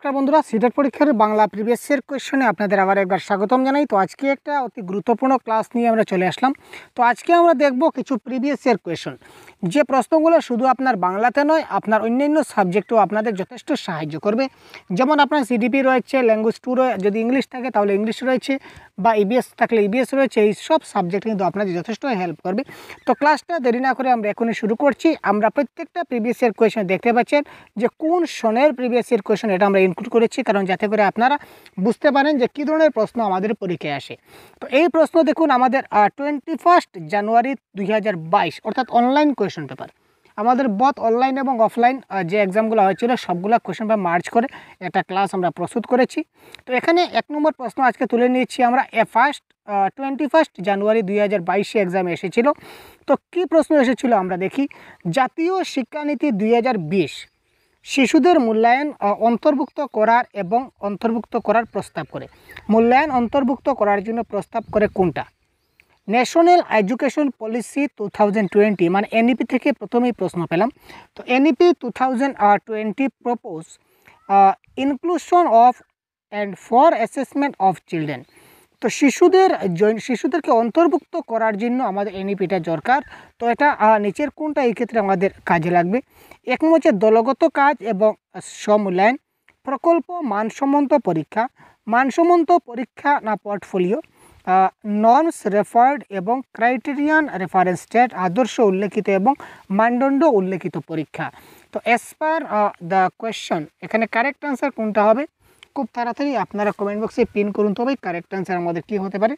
নমস্কার বন্ধুরা, সিটেট পরীক্ষার বাংলা প্রিভিয়াস ইয়ার কোয়েশ্চনে আপনাদের আবার একবার স্বাগতম জানাই। তো আজকে একটা অতি গুরুত্বপূর্ণ ক্লাস নিয়ে আমরা চলে আসলাম। তো আজকে আমরা দেখব কিছু প্রিভিয়াস ইয়ার কোয়েশ্চন, যে প্রশ্নগুলো শুধু আপনার বাংলাতে নয়, আপনার অন্যান্য সাবজেক্টেও আপনাদের যথেষ্ট সাহায্য করবে। যেমন আপনার সিডিপি রয়েছে, ল্যাঙ্গুয়েজ 2 যদি ইংলিশ থাকে তাহলে ইংলিশ রয়েছে, বা ইবিএস থাকলে ইবিএস রয়েছে। এই সব সাবজেক্ট কিন্তু আপনাদের যথেষ্ট হেল্প করবে। তো ক্লাসটা দেরি না করে আমরা এখনই শুরু করছি। আমরা প্রত্যেকটা প্রিভিয়াস ইয়ার কোয়েশ্চন দেখতে পাচ্ছেন যে কোন সনের প্রিভিয়াস ইয়ার কোয়েশ্চন, এটা আমরা ইনক্লুড করেছি, কারণ যাতে করে আপনারা বুঝতে পারেন যে কী ধরনের প্রশ্ন আমাদের পরীক্ষায় আসে। তো এই প্রশ্ন দেখুন, আমাদের 21 জানুয়ারি 2022 অর্থাৎ অনলাইন কোয়েশ্চন পেপার। আমাদের বোথ অনলাইন এবং অফলাইন যে এক্সামগুলো হয়েছিল সবগুলো কোয়েশ্চন পেপার মার্চ করে একটা ক্লাস আমরা প্রস্তুত করেছি। তো এখানে 1 নম্বর প্রশ্ন আজকে তুলে নিয়েছি আমরা। 21 জানুয়ারি 2022 এক্সামে এসেছিল। তো কী প্রশ্ন এসেছিল আমরা দেখি। জাতীয় শিক্ষানীতি 2020 শিশুদের মূল্যায়ন অন্তর্ভুক্ত করার এবং অন্তর্ভুক্ত করার প্রস্তাব করে। মূল্যায়ন অন্তর্ভুক্ত করার জন্য প্রস্তাব করে কোনটা? ন্যাশনাল এডুকেশন পলিসি 2020, মানে এনইপি থেকে প্রথমেই প্রশ্ন পেলাম। তো NEP 2020 propose inclusion of and for assessment of children. তো শিশুদেরকে অন্তর্ভুক্ত করার জন্য আমাদের এনইপিটা দরকার। তো এটা নিচের কোনটা এই ক্ষেত্রে আমাদের কাজে লাগবে? 1 নম্বর হচ্ছে দলগত কাজ এবং স্বমূল্যায়ন, প্রকল্প মানসম্মত পরীক্ষা, মানসম্মত পরীক্ষা না পোর্টফোলিও, নর্মস রেফার্ড এবং ক্রাইটেরিয়ান রেফারেন্স স্টেট, আদর্শ উল্লেখিত এবং মানদণ্ড উল্লেখিত পরীক্ষা। তো অ্যাজ পার দ্য কোয়েশ্চন এখানে কারেক্ট আনসার কোনটা হবে? খুব তাড়াতাড়ি আপনারা কমেন্ট বক্সে পিন করুন, তবেই কারেক্ট আনসার আমাদের কী হতে পারে।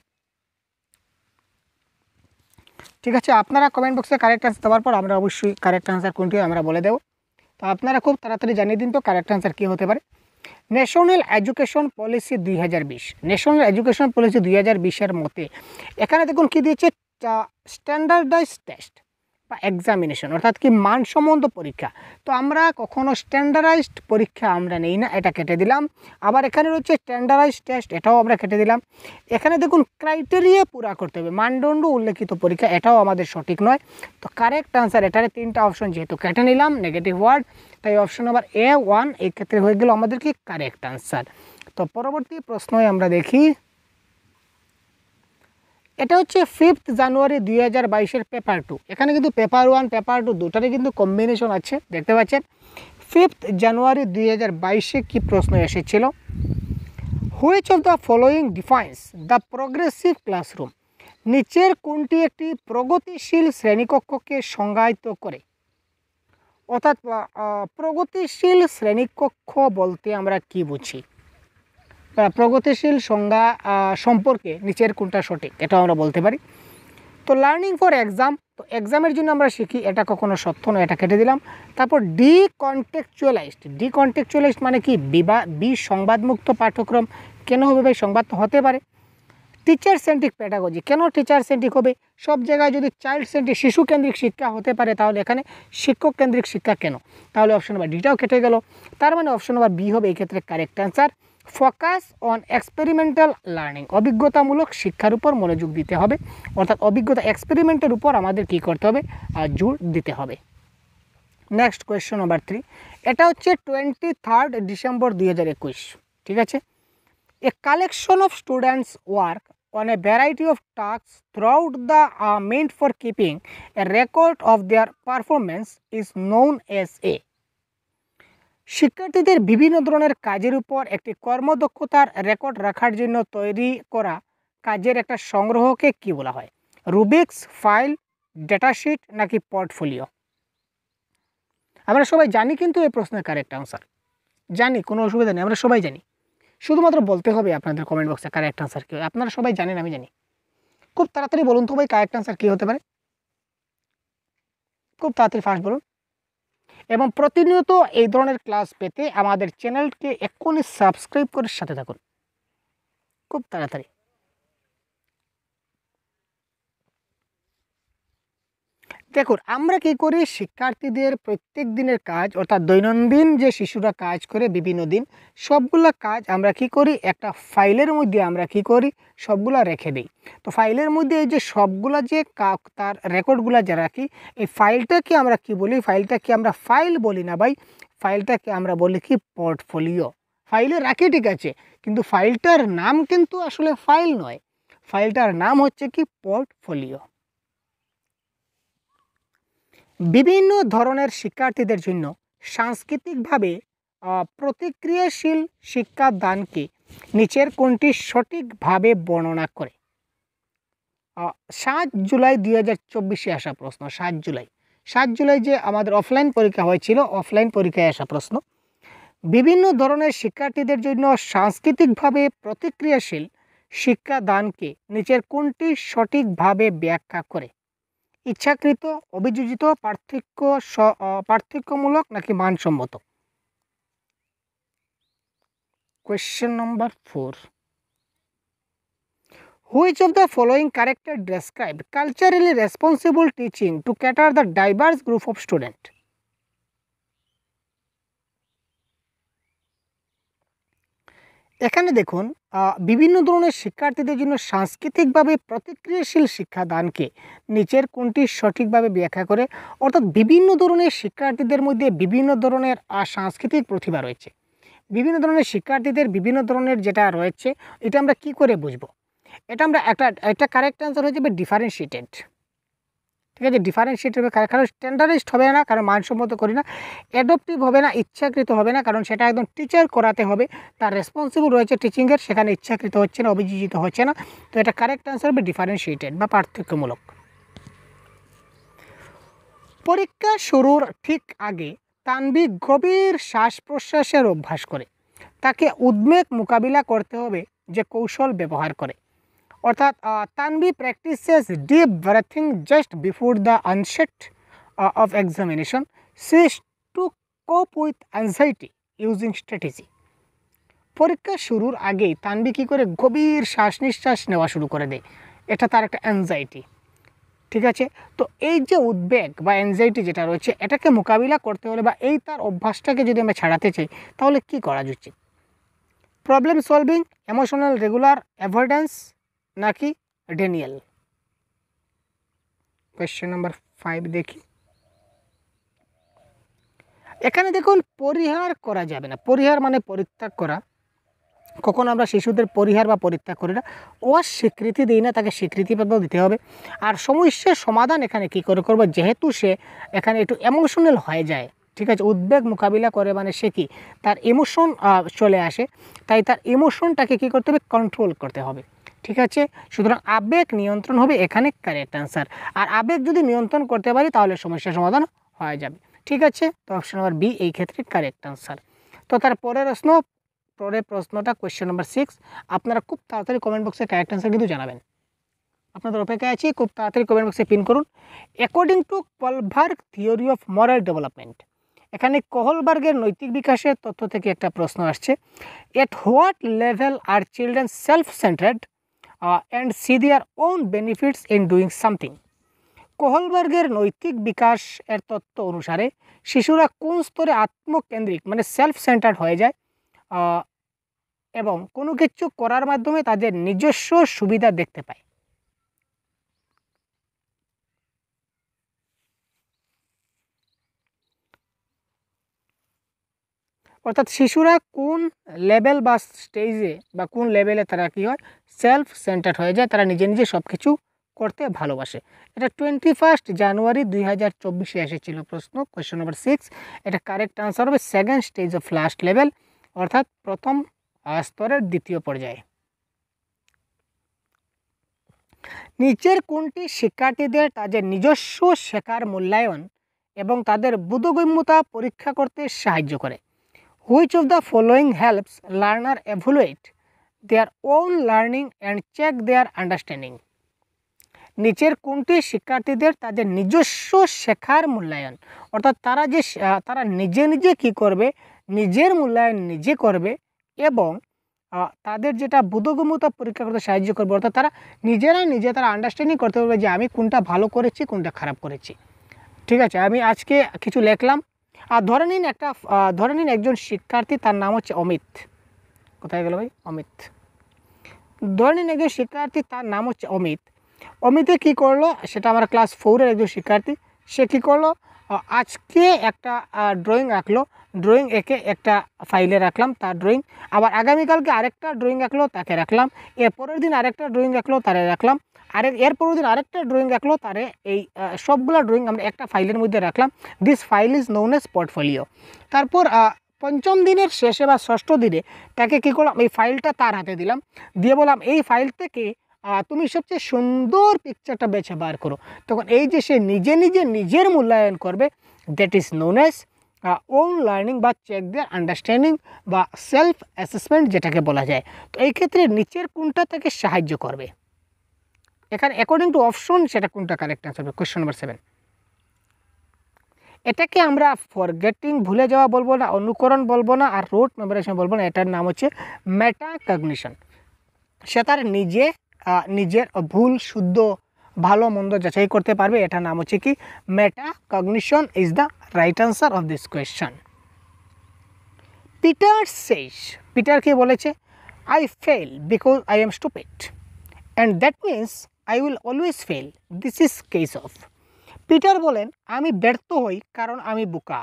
ঠিক আছে, আপনারা কমেন্ট বক্সে কারেক্ট আনসার দেওয়ার পর আমরা অবশ্যই কারেক্ট আনসার কোনটি আমরা বলে দেব। তো আপনারা খুব তাড়াতাড়ি জানিয়ে দিন তো কারেক্ট আনসার কী হতে পারে। National education policy 2020, national education policy 2020-এর মতে এখানে দেখুন কী দিয়েছে, স্ট্যান্ডার্ডাইজ টেস্ট বা এক্সামিনেশন, অর্থাৎ কি মানসম্মত পরীক্ষা। তো আমরা কখনো স্ট্যান্ডার্ডাইজড পরীক্ষা আমরা নেই না, এটা কেটে দিলাম। আবার এখানে রয়েছে স্ট্যান্ডার্ডাইজ টেস্ট, এটাও আমরা কেটে দিলাম। এখানে দেখুন ক্রাইটেরিয়া পুরা করতে হবে, মানদণ্ড উল্লেখিত পরীক্ষা, এটাও আমাদের সঠিক নয়। তো কারেক্ট আনসার এটারে 3টা অপশন যেহেতু কেটে নিলাম, নেগেটিভ ওয়ার্ড, তাই অপশন নাম্বার A1 এই ক্ষেত্রে হয়ে গেল আমাদের কি কারেক্ট আনসার। তো পরবর্তী প্রশ্নই আমরা দেখি। এটা হচ্ছে 5 জানুয়ারি 2022-এর পেপার 2। এখানে কিন্তু পেপার 1 পেপার 2 দুটারই কিন্তু কম্বিনেশন আছে, দেখতে পাচ্ছেন। 5 জানুয়ারি 2022-এ কী প্রশ্ন এসেছিল? Which of the following defines the progressive classroom? নিচের কোনটি একটি প্রগতিশীল শ্রেণীকক্ষকে সংজ্ঞায়িত করে? অর্থাৎ প্রগতিশীল শ্রেণীকক্ষ বলতে আমরা কি বুঝি? প্রগতিশীল সংজ্ঞা সম্পর্কে নিচের কোনটা সঠিক, এটাও আমরা বলতে পারি। তো লার্নিং ফর এক্সাম, তো এক্সামের জন্য আমরা শিখি, এটা কখনো সত্য নয়, এটা কেটে দিলাম। তারপর ডিকন্টেক্সচুয়ালাইজড মানে কি? সংবাদমুক্ত পাঠ্যক্রম। কেন হবে ভাই? সংবাদ তো হতে পারে। টিচার সেন্ট্রিক প্যাডাগজি, কেন টিচার সেন্ট্রিক হবে? সব জায়গায় যদি চাইল্ড সেন্ট্রিক শিশু কেন্দ্রিক শিক্ষা হতে পারে, তাহলে এখানে শিক্ষক কেন্দ্রিক শিক্ষা কেন? তাহলে অপশন নাম্বার ডিটাও কেটে গেল। তার মানে অপশন নাম্বার বি হবে এই ক্ষেত্রে correct answer. Focus on experimental learning, অভিজ্ঞতামূলক শিক্ষার উপর মনোযোগ দিতে হবে, অর্থাৎ অভিজ্ঞতা এক্সপেরিমেন্টের উপর আমাদের কী করতে হবে? জোর দিতে হবে। নেক্সট কোয়েশ্চন নাম্বার 3, এটা হচ্ছে 23 ডিসেম্বর 2021, ঠিক আছে। A collection of students work on a variety of tasks throughout the meant for keeping a record of their performance is known as a। শিক্ষার্থীদের বিভিন্ন ধরনের কাজের উপর একটি কর্মদক্ষতার রেকর্ড রাখার জন্য তৈরি করা কাজের একটা সংগ্রহকে কি বলা হয়? রুবিক্স, ফাইল, ডেটাশিট নাকি পোর্টফোলিও? আমরা সবাই জানি কিন্তু এই প্রশ্নের কারেক্ট আনসার জানি, কোনো অসুবিধা নেই, আমরা সবাই জানি। শুধুমাত্র বলতে হবে আপনাদের কমেন্ট বক্সে কারেক্ট আনসার কী। আপনারা সবাই জানেন, আমি জানি। খুব তাড়াতাড়ি বলুন তো ভাই কারেক্ট আনসার কী হতে পারে, খুব তাড়াতাড়ি ফার্স্ট বলুন। এবং প্রতিনিয়ত এই ধরনের ক্লাস পেতে আমাদের চ্যানেলকে এক্ষুনি সাবস্ক্রাইব করে সাথে থাকুন, খুব তাড়াতাড়ি। দেখুন আমরা কী করি, শিক্ষার্থীদের প্রত্যেক দিনের কাজ, অর্থাৎ দৈনন্দিন যে শিশুরা কাজ করে বিভিন্ন দিন, সবগুলা কাজ আমরা কী করি, একটা ফাইলের মধ্যে আমরা কী করি, সবগুলা রেখে দিই। তো ফাইলের মধ্যে এই যে সবগুলা যে তার রেকর্ডগুলা যে রাখি, এই ফাইলটাকে আমরা কি বলি? ফাইলটাকে আমরা ফাইল বলি না ভাই, ফাইলটাকে আমরা বলি কি? পোর্টফোলিও। ফাইলে রাখি ঠিক আছে, কিন্তু ফাইলটার নাম কিন্তু আসলে ফাইল নয়, ফাইলটার নাম হচ্ছে কি পোর্টফোলিও। বিভিন্ন ধরনের শিক্ষার্থীদের জন্য সাংস্কৃতিকভাবে প্রতিক্রিয়াশীল শিক্ষাদানকে নিচের কোনটি সঠিকভাবে বর্ণনা করে? 7 জুলাই 2024 আসা প্রশ্ন। 7 জুলাই যে আমাদের অফলাইন পরীক্ষা হয়েছিল, অফলাইন পরীক্ষায় আসা প্রশ্ন। বিভিন্ন ধরনের শিক্ষার্থীদের জন্য সাংস্কৃতিকভাবে প্রতিক্রিয়াশীল শিক্ষাদানকে নিচের কোনটি সঠিকভাবে ব্যাখ্যা করে? ইচ্ছাকৃত, অভিযোজিত, পার্থক্যমূলক নাকি মানসম্মত? Question number 4, which of the following character describe culturally responsible teaching to cater the diverse group of student? এখানে দেখুন বিভিন্ন ধরনের শিক্ষার্থীদের জন্য সাংস্কৃতিকভাবে প্রতিক্রিয়াশীল শিক্ষাদানকে নিচের কোনটি সঠিকভাবে ব্যাখ্যা করে? অর্থাৎ বিভিন্ন ধরনের শিক্ষার্থীদের মধ্যে বিভিন্ন ধরনের সাংস্কৃতিক প্রতিভা রয়েছে, বিভিন্ন ধরনের শিক্ষার্থীদের বিভিন্ন ধরনের যেটা রয়েছে, এটা আমরা কি করে বুঝবো? এটা আমরা একটা কারেক্ট অ্যান্সার হয়ে যাবে ডিফারেন্সিয়েটেড। ঠিক আছে, ডিফারেন্সিয়েট হবে, কারণ স্ট্যান্ডার্ডাইজড হবে না, কারণ মানসম্মত করি না, অ্যাডপটিভ হবে না, ইচ্ছাকৃত হবে না, কারণ সেটা একদম টিচার করাতে হবে, তার রেসপন্সিবল রয়েছে টিচিংয়ের, সেখানে ইচ্ছাকৃত হচ্ছে না, অভিযোজিত হচ্ছে না। তো এটা কারেক্ট অ্যান্সার হবে ডিফারেন্সিয়েটেড বা পার্থক্যমূলক। পরীক্ষা শুরুর ঠিক আগে তানভি গভীর শ্বাস প্রশ্বাসের অভ্যাস করে, তাকে উদ্বেগ মোকাবিলা করতে হবে যে কৌশল ব্যবহার করে। অর্থাৎ Tanvi practises deep breathing just before the onset of examination. See to cope with anxiety using strategy. পরীক্ষা শুরুর আগেই তানভি কী করে গভীর শ্বাস নিঃশ্বাস নেওয়া শুরু করে দেয়, এটা তার একটা অ্যাংজাইটি। ঠিক আছে, তো এই যে উদ্বেগ বা অ্যাংজাইটি যেটা রয়েছে, এটাকে মোকাবিলা করতে হলে বা এই তার অভ্যাসটাকে যদি আমরা ছাড়াতে চাই, তাহলে কি করা উচিত? Problem solving, emotional regular avoidance নাকি ডেনিয়াল? কোয়েশ্চেন নাম্বার 5 দেখি। এখানে দেখুন পরিহার করা যাবে না, পরিহার মানে পরিত্যাগ করা। কখন আমরা শিশুদের পরিহার বা পরিত্যাগ করি না, অস্বীকৃতি দিই না, তাকে স্বীকৃতি দিতে হবে। আর সমস্যার সমাধান এখানে কি করে করবো, যেহেতু সে এখানে একটু ইমোশনাল হয়ে যায়, ঠিক আছে, উদ্বেগ মোকাবিলা করে, মানে সে কি তার ইমোশন চলে আসে, তাই তার ইমোশনটাকে কী করতে হবে, কন্ট্রোল করতে হবে। ঠিক আছে, সুতরাং আবেগ নিয়ন্ত্রণ হবে এখানে কারেক্ট অ্যান্সার। আর আবেগ যদি নিয়ন্ত্রণ করতে পারি তাহলে সমস্যার সমাধান হয়ে যাবে। ঠিক আছে, তো অপশন নাম্বার বি এই ক্ষেত্রে কারেক্ট অ্যান্সার। তো তার পরের প্রশ্নটা কোয়েশ্চেন নাম্বার 6। আপনারা খুব তাড়াতাড়ি কমেন্ট বক্সে কারেক্ট অ্যান্সার কিন্তু জানাবেন, আপনাদের অপেক্ষায় আছি, খুব তাড়াতাড়ি কমেন্ট বক্সে পিন করুন। According to Kohlberg theory of moral development, এখানে কোহলবার্গের নৈতিক বিকাশের তত্ত্ব থেকে একটা প্রশ্ন আসছে। At what level are children self centered and see their own benefits in doing something? কোহলবার্গের নৈতিক বিকাশ এর তত্ত্ব অনুসারে শিশুরা কোন স্তরে আত্মকেন্দ্রিক মানে সেলফ সেন্টার্ড হয়ে যায় এবং কোনো কিছু করার মাধ্যমে তাদের নিজস্ব সুবিধা দেখতে পায়? অর্থাৎ শিশুরা কোন লেভেল বা স্টেজে বা কোন লেভেলে তারা কী হয়, সেলফ সেন্টার্ড হয়ে যায়, তারা নিজে নিজে সব কিছু করতে ভালোবাসে। এটা 21 জানুয়ারি 2024 এসেছিল প্রশ্ন, কোয়েশ্চেন নাম্বার 6। এটা কারেক্ট আনসার হবে second stage of last level, অর্থাৎ প্রথম স্তরের দ্বিতীয় পর্যায়ে। নিচের কোনটি শিক্ষার্থীদের তাদের নিজস্ব শেখার মূল্যায়ন এবং তাদের বোধগম্যতা পরীক্ষা করতে সাহায্য করে? Which of the following helps learner evaluate their own learning and check their understanding? নিচের কোনটি শিক্ষার্থীদের তাদের নিজস্ব শেখার মূল্যায়ন, অর্থাৎ তারা নিজে নিজে কী করবে, নিজের মূল্যায়ন নিজে করবে এবং তাদের যেটা বোধগম্যতা পরীক্ষা করতে সাহায্য করবে, অর্থাৎ তারা তারা আন্ডারস্ট্যান্ডিং করতে পারবে যে আমি কোনটা ভালো করেছি, কোনটা খারাপ করেছি। ঠিক আছে, আমি আজকে কিছু লিখলাম, আর ধরে নিন একজন শিক্ষার্থী, তার নাম হচ্ছে অমিত। কোথায় গেল ভাই, অমিত। ধরে নিন একজন শিক্ষার্থী, তার নাম হচ্ছে অমিত। অমিতে কী করলো, সেটা আমার ক্লাস 4-এর একজন শিক্ষার্থী। সে কী করলো, আজকে একটা ড্রয়িং আঁকলো, ড্রয়িং একে একটা ফাইলে রাখলাম তার ড্রয়িং, আবার আগামীকালকে আরেকটা ড্রয়িং আঁকলো তাকে রাখলাম, এর পরের দিন আরেকটা ড্রয়িং আঁকলো তারে রাখলাম, আর এর পরের দিন আরেকটা ড্রয়িং আঁকলো তারে, এই সবগুলো ড্রয়িং আমরা একটা ফাইলের মধ্যে রাখলাম। This file is known age portfolio. তারপর পঞ্চম দিনের শেষে বা ষষ্ঠ দিনে তাকে কী করলাম, এই ফাইলটা তার হাতে দিলাম, দিয়ে বললাম এই ফাইল থেকে তুমি সবচেয়ে সুন্দর পিকচারটা বেছে বার করো। তখন এই যে সে নিজে নিজে নিজের মূল্যায়ন করবে, that is known as own learning বা চেক দেয়ার আন্ডারস্ট্যান্ডিং বা সেলফ অ্যাসেসমেন্ট যেটাকে বলা যায়। তো এই ক্ষেত্রে নিচের কোনটা তাকে সাহায্য করবে, এখানে অ্যাকর্ডিং টু অপশন সেটা কোনটা কারেক্ট আনসার হবে। কোয়েশ্চন নাম্বার 7, এটাকে আমরা ফরগেটিং ভুলে যাওয়া বলবো না, অনুকরণ বলবো না, আর রোট মেমোরাইজেশন বলবো না, এটার নাম হচ্ছে মেটাকগনিশন। সে তার নিজের ভুল শুদ্ধ ভালো মন্দ যাচাই করতে পারবে, এটার নাম হচ্ছে কি metacognition is the right answer of this question. Peter Sage, Peter কি বলেছে, I fail because I am stupid and that means I will always fail, this is case of. Peter বলেন আমি ব্যর্থ হই কারণ আমি বোকা,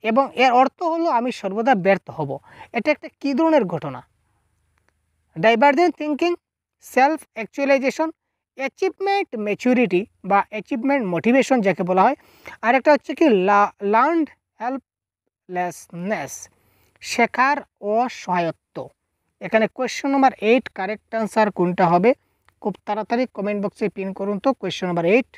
এবং এর অর্থ হলো আমি সর্বদা ব্যর্থ হব। এটা একটা কী ধরনের ঘটনা? Divergent thinking, self actualisation, achievement maturity বা অ্যাচিভমেন্ট মোটিভেশন যাকে বলা হয়, আর একটা হচ্ছে কি লার্নড হেল্পলেসনেস, শেখার অসহায়ত্ব। এখানে কোয়েশ্চন নাম্বার 8 কারেক্ট আনসার কোনটা হবে? খুব তাড়াতাড়ি কমেন্ট বক্সে পিন করুন তো কোয়েশ্চন নাম্বার 8।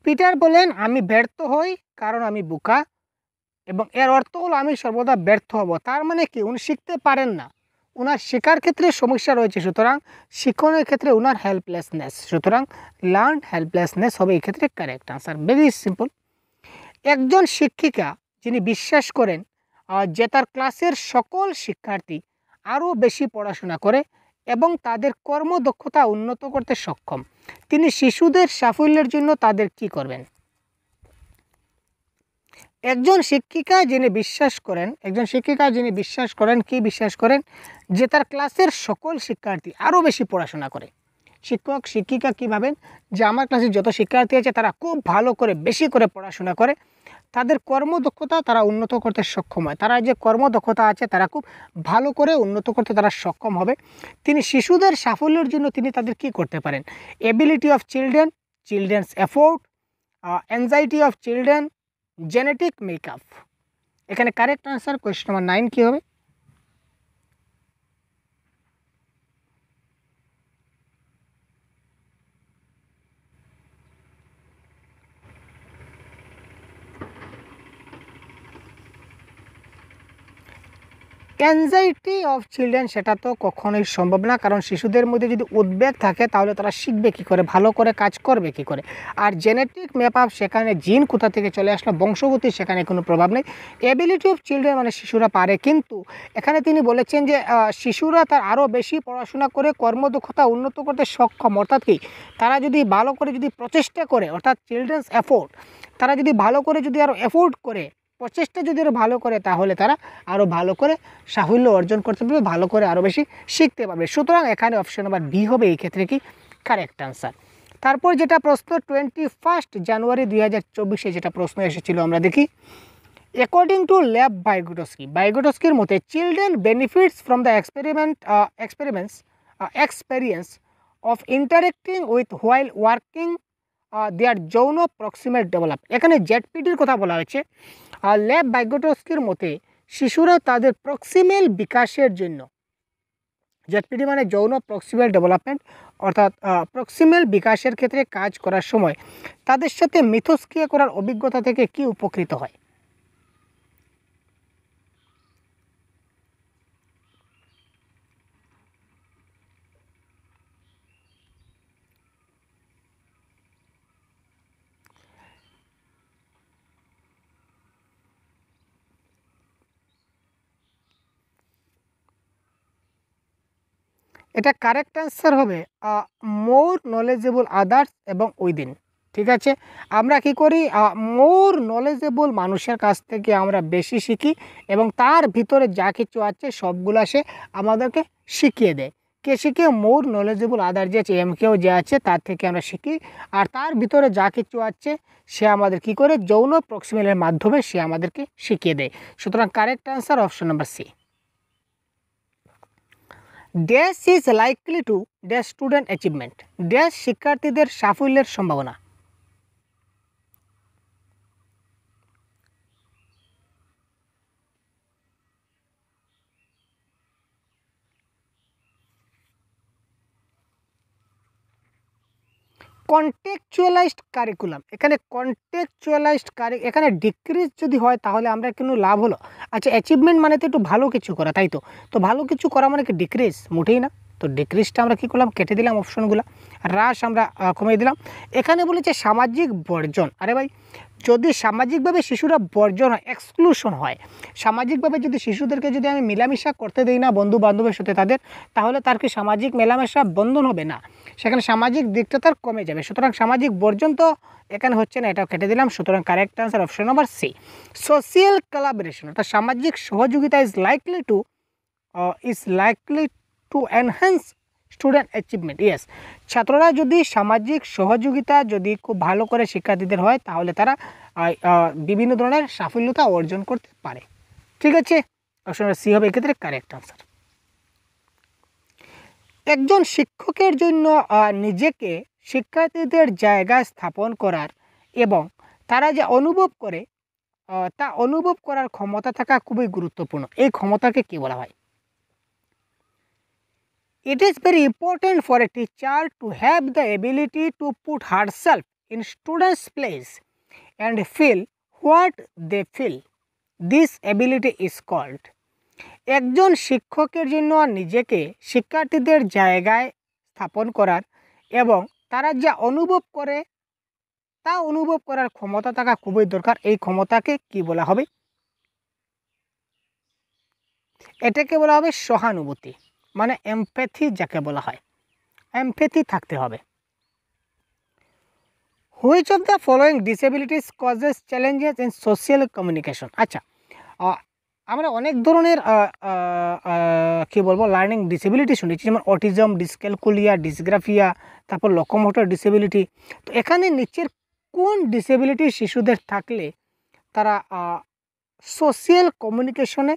পিটার বলেন আমি ব্যর্থ হই কারণ আমি বোকা, এবং এর অর্থ হলো আমি সর্বদা ব্যর্থ হব। তার মানে কি উনি শিখতে পারেন না, ওনার শেখার ক্ষেত্রে সমস্যা রয়েছে, সুতরাং শিক্ষণের ক্ষেত্রে ওনার হেল্পলেসনেস, সুতরাং লার্ন হেল্পলেসনেস হবে এই ক্ষেত্রে কারেক্ট আনসার। Very simple. একজন শিক্ষিকা যিনি বিশ্বাস করেন যে তার ক্লাসের সকল শিক্ষার্থী আরও বেশি পড়াশোনা করে এবং তাদের কর্মদক্ষতা উন্নত করতে সক্ষম, তিনি শিশুদের সাফল্যের জন্য তাদের কি করবেন? একজন শিক্ষিকা যিনি বিশ্বাস করেন কি বিশ্বাস করেন যে তার ক্লাসের সকল শিক্ষার্থী আরও বেশি পড়াশোনা করে। শিক্ষক শিক্ষিকা কী ভাবেন যে আমার ক্লাসে যত শিক্ষার্থী আছে তারা খুব ভালো করে বেশি করে পড়াশোনা করে, তাদের কর্মদক্ষতা তারা উন্নত করতে সক্ষম হয়, তারা যে কর্মদক্ষতা আছে তারা খুব ভালো করে উন্নত করতে তারা সক্ষম হবে। তিনি শিশুদের সাফল্যের জন্য তিনি তাদের কি করতে পারেন? Ability of children, children's effort, anxiety of children, genetic makeup. এখানে কারেক্ট আনসার কোয়েশ্চন নাম্বার 9 কী হবে? অ্যাংজাইটি অফ চিলড্রেন সেটা তো কখনোই সম্ভব না, কারণ শিশুদের মধ্যে যদি উদ্বেগ থাকে তাহলে তারা শিখবে কী করে, ভালো করে কাজ করবে কী করে। আর জেনেটিক ম্যাপআপ সেখানে জিন কোথা থেকে চলে আসলো, বংশগতি, সেখানে কোনো প্রভাব নেই। এবিলিটি অফ চিলড্রেন মানে শিশুরা পারে, কিন্তু এখানে তিনি বলেছেন যে শিশুরা তার আরও বেশি পড়াশোনা করে কর্মদক্ষতা উন্নত করতে সক্ষম, অর্থাৎ কি তারা যদি ভালো করে যদি প্রচেষ্টা করে, অর্থাৎ চিলড্রেন্স এফোর্ট, তারা যদি ভালো করে যদি আরও এফোর্ট করে, প্রচেষ্টা যদি আরও ভালো করে, তাহলে তারা আরও ভালো করে সাফল্য অর্জন করতে পারবে, ভালো করে আরও বেশি শিখতে পারবে। সুতরাং এখানে অপশন নাম্বার বি হবে এই ক্ষেত্রে কি কারেক্ট আনসার। তারপর যেটা প্রশ্ন 21 জানুয়ারি 2024 যেটা প্রশ্ন এসেছিল আমরা দেখি। অ্যাকর্ডিং টু ল্যাব বাইগোটস্কির মতে children benefits from the experience of interacting with while working their যৌন প্রক্সিমেট ডেভেলপ। এখানে জেডপিডির কথা বলা হয়েছে। ল্যাব বাইগোটস্কির মতে শিশুরা তাদের প্রক্সিমেল বিকাশের জন্য, জেডপিডি মানে যৌন প্রক্সিমেল ডেভেলপমেন্ট, অর্থাৎ প্রক্সিমেল বিকাশের ক্ষেত্রে কাজ করার সময় তাদের সাথে মিথস্ক্রিয়া করার অভিজ্ঞতা থেকে কি উপকৃত হয়? এটা কারেক্ট অ্যান্সার হবে মোর নলেজেবল আদার্স এবং উইদিন। ঠিক আছে, আমরা কি করি, মোর নলেজেবল মানুষের কাছ থেকে আমরা বেশি শিখি এবং তার ভিতরে যা কিছু আছে সবগুলো সে আমাদেরকে শিখিয়ে দেয়। কে শিখে মোর নলেজেবল আদার যে আছে এমকেও যে আছে তার থেকে আমরা শিখি, আর তার ভিতরে যা কিছু আছে সে আমাদের কি করে যৌন প্রক্সিমালের মাধ্যমে সে আমাদেরকে শিখিয়ে দেয়। সুতরাং correct answer option number C. Dash is likely to dash student achievement, dash শিক্ষার্থীদের সাফল্যের সম্ভাবনা। কন্টেক্সচুয়ালাইজড কারিকুলাম, এখানে কন্টেক্সচুয়ালাইজড এখানে ডিক্রিজ যদি হয় তাহলে আমরা কিন্তু লাভ হলো। আচ্ছা, অ্যাচিভমেন্ট মানে তো একটু ভালো কিছু করা, তাই তো? তো ভালো কিছু করা মানে কি ডিক্রিজ? মোটেই না। তো ডিক্রিজটা আমরা কী করলাম, কেটে দিলাম অপশনগুলো, হ্রাস আমরা কমিয়ে দিলাম। এখানে বলেছে সামাজিক বর্জন। আরে ভাই, যদি সামাজিকভাবে শিশুরা বর্জন হয়, এক্সক্লুশন হয়, সামাজিকভাবে যদি শিশুদেরকে যদি আমি মেলামেশা করতে দিই না বন্ধু বান্ধবের সাথে তাদের, তাহলে তার কি সামাজিক মেলামেশা বন্ধন হবে না, সেখানে সামাজিক দিকটা তার কমে যাবে। সুতরাং সামাজিক বর্জন তো এখানে হচ্ছে না, এটাও কেটে দিলাম। সুতরাং correct answer option number C. Social collaboration অর্থাৎ সামাজিক সহযোগিতা is likely to enhance student achievement. Yes, ছাত্ররা যদি সামাজিক সহযোগিতা যদি খুব ভালো করে শিক্ষার্থীদের হয় তাহলে তারা বিভিন্ন ধরনের সাফল্যতা অর্জন করতে পারে। ঠিক আছে, অপশন সি হবে এক্ষেত্রে কারেক্ট আনসার। একজন শিক্ষকের জন্য নিজেকে শিক্ষার্থীদের জায়গায় স্থাপন করার এবং তারা যে অনুভব করে তা অনুভব করার ক্ষমতা থাকা খুবই গুরুত্বপূর্ণ। এই ক্ষমতাকে কী বলা হয়? It is very important for a teacher to have the ability to put herself in students' place and feel what they feel. This ability is called. একজন শিক্ষকের জন্য নিজেকে শিক্ষার্থীদের জায়গায় স্থাপন করার এবং তারা যা অনুভব করে তা অনুভব করার ক্ষমতা থাকা খুবই দরকার। এই ক্ষমতাকে কি বলা হবে? এটাকে বলা হবে সহানুভূতি, মানে এমপ্যাথি যাকে বলা হয়, এমপ্যাথি থাকতে হবে। Which of the following disabilities causes challenges in social communication. আচ্ছা, আমরা অনেক ধরনের কী বলবো লার্নিং ডিসেবিলিটি শুনেছি, যেমন অটিজম, ডিসক্যালকুলিয়া, ডিসগ্রাফিয়া, তারপর লোকোমোটর ডিসেবিলিটি। তো এখানে নিচের কোন ডিসেবিলিটি শিশুদের থাকলে তারা সোশিয়াল কমিউনিকেশনে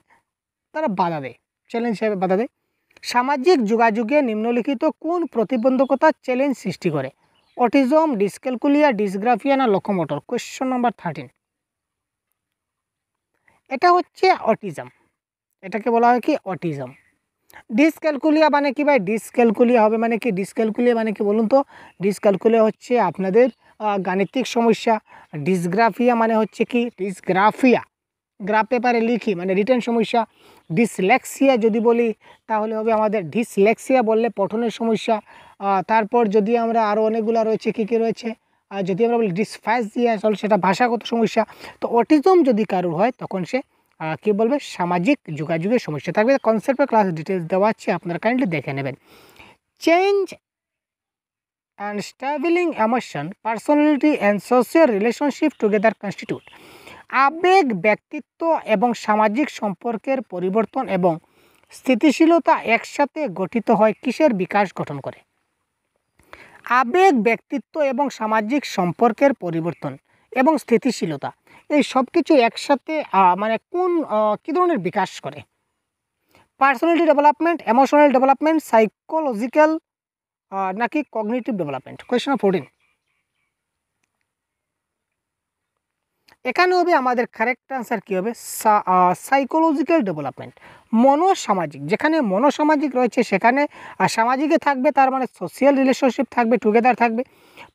তারা বাধা দেয়, চ্যালেঞ্জ হিসেবে বাধা দেয়? সামাজিক যোগাযোগে নিম্নলিখিত কোন প্রতিবন্ধকতা চ্যালেঞ্জ সৃষ্টি করে? অটিজম, ডিসক্যালকুলিয়া, ডিসগ্রাফিয়া না লোকোমোটর? Question number 13। এটা হচ্ছে অটিজম, এটাকে বলা হয় কি অটিজম। ডিসক্যালকুলিয়া মানে কি ভাই? ডিসক্যালকুলিয়া হবে মানে কি? ডিসক্যালকুলিয়া মানে কি বলুন তো? ডিসক্যালকুলিয়া হচ্ছে আপনাদের গাণিতিক সমস্যা। ডিসগ্রাফিয়া মানে হচ্ছে কি? ডিসগ্রাফিয়া গ্রাফ পেপারে লিখি মানে রিটেন সমস্যা। ডিসলেক্সিয়া যদি বলি তাহলে হবে আমাদের ডিসলেক্সিয়া বললে পঠনের সমস্যা। তারপর যদি আমরা আরও অনেকগুলো রয়েছে, কী কী রয়েছে, যদি আমরা বলি ডিসফ্যাজিয়া তাহলে সেটা ভাষাগত সমস্যা। তো অটিজম যদি কারোর হয় তখন সে কী বলবে? সামাজিক যোগাযোগের সমস্যা থাকবে। কনসেপ্টের ক্লাস ডিটেলস দেওয়া আছে, আপনারা কাইন্ডলি দেখে নেবেন। Change and stabling emotion, personality and social relationship together constitute. আবেগ, ব্যক্তিত্ব এবং সামাজিক সম্পর্কের পরিবর্তন এবং স্থিতিশীলতা একসাথে গঠিত হয় কিসের বিকাশ গঠন করে? আবেগ, ব্যক্তিত্ব এবং সামাজিক সম্পর্কের পরিবর্তন এবং স্থিতিশীলতা, এই সব কিছু একসাথে মানে কোন কী ধরনের বিকাশ করে? Personality development, emotional development, psychological নাকি কগনিটিভ ডেভেলপমেন্ট? কোয়েশ্চন 14। এখানে হবে আমাদের কারেক্ট আনসার কী হবে? সাইকোলজিক্যাল ডেভেলপমেন্ট, মনোসামাজিক। যেখানে মনোসামাজিক রয়েছে সেখানে সামাজিকে থাকবে, তার মানে সোশিয়াল রিলেশনশিপ থাকবে, টুগেদার থাকবে,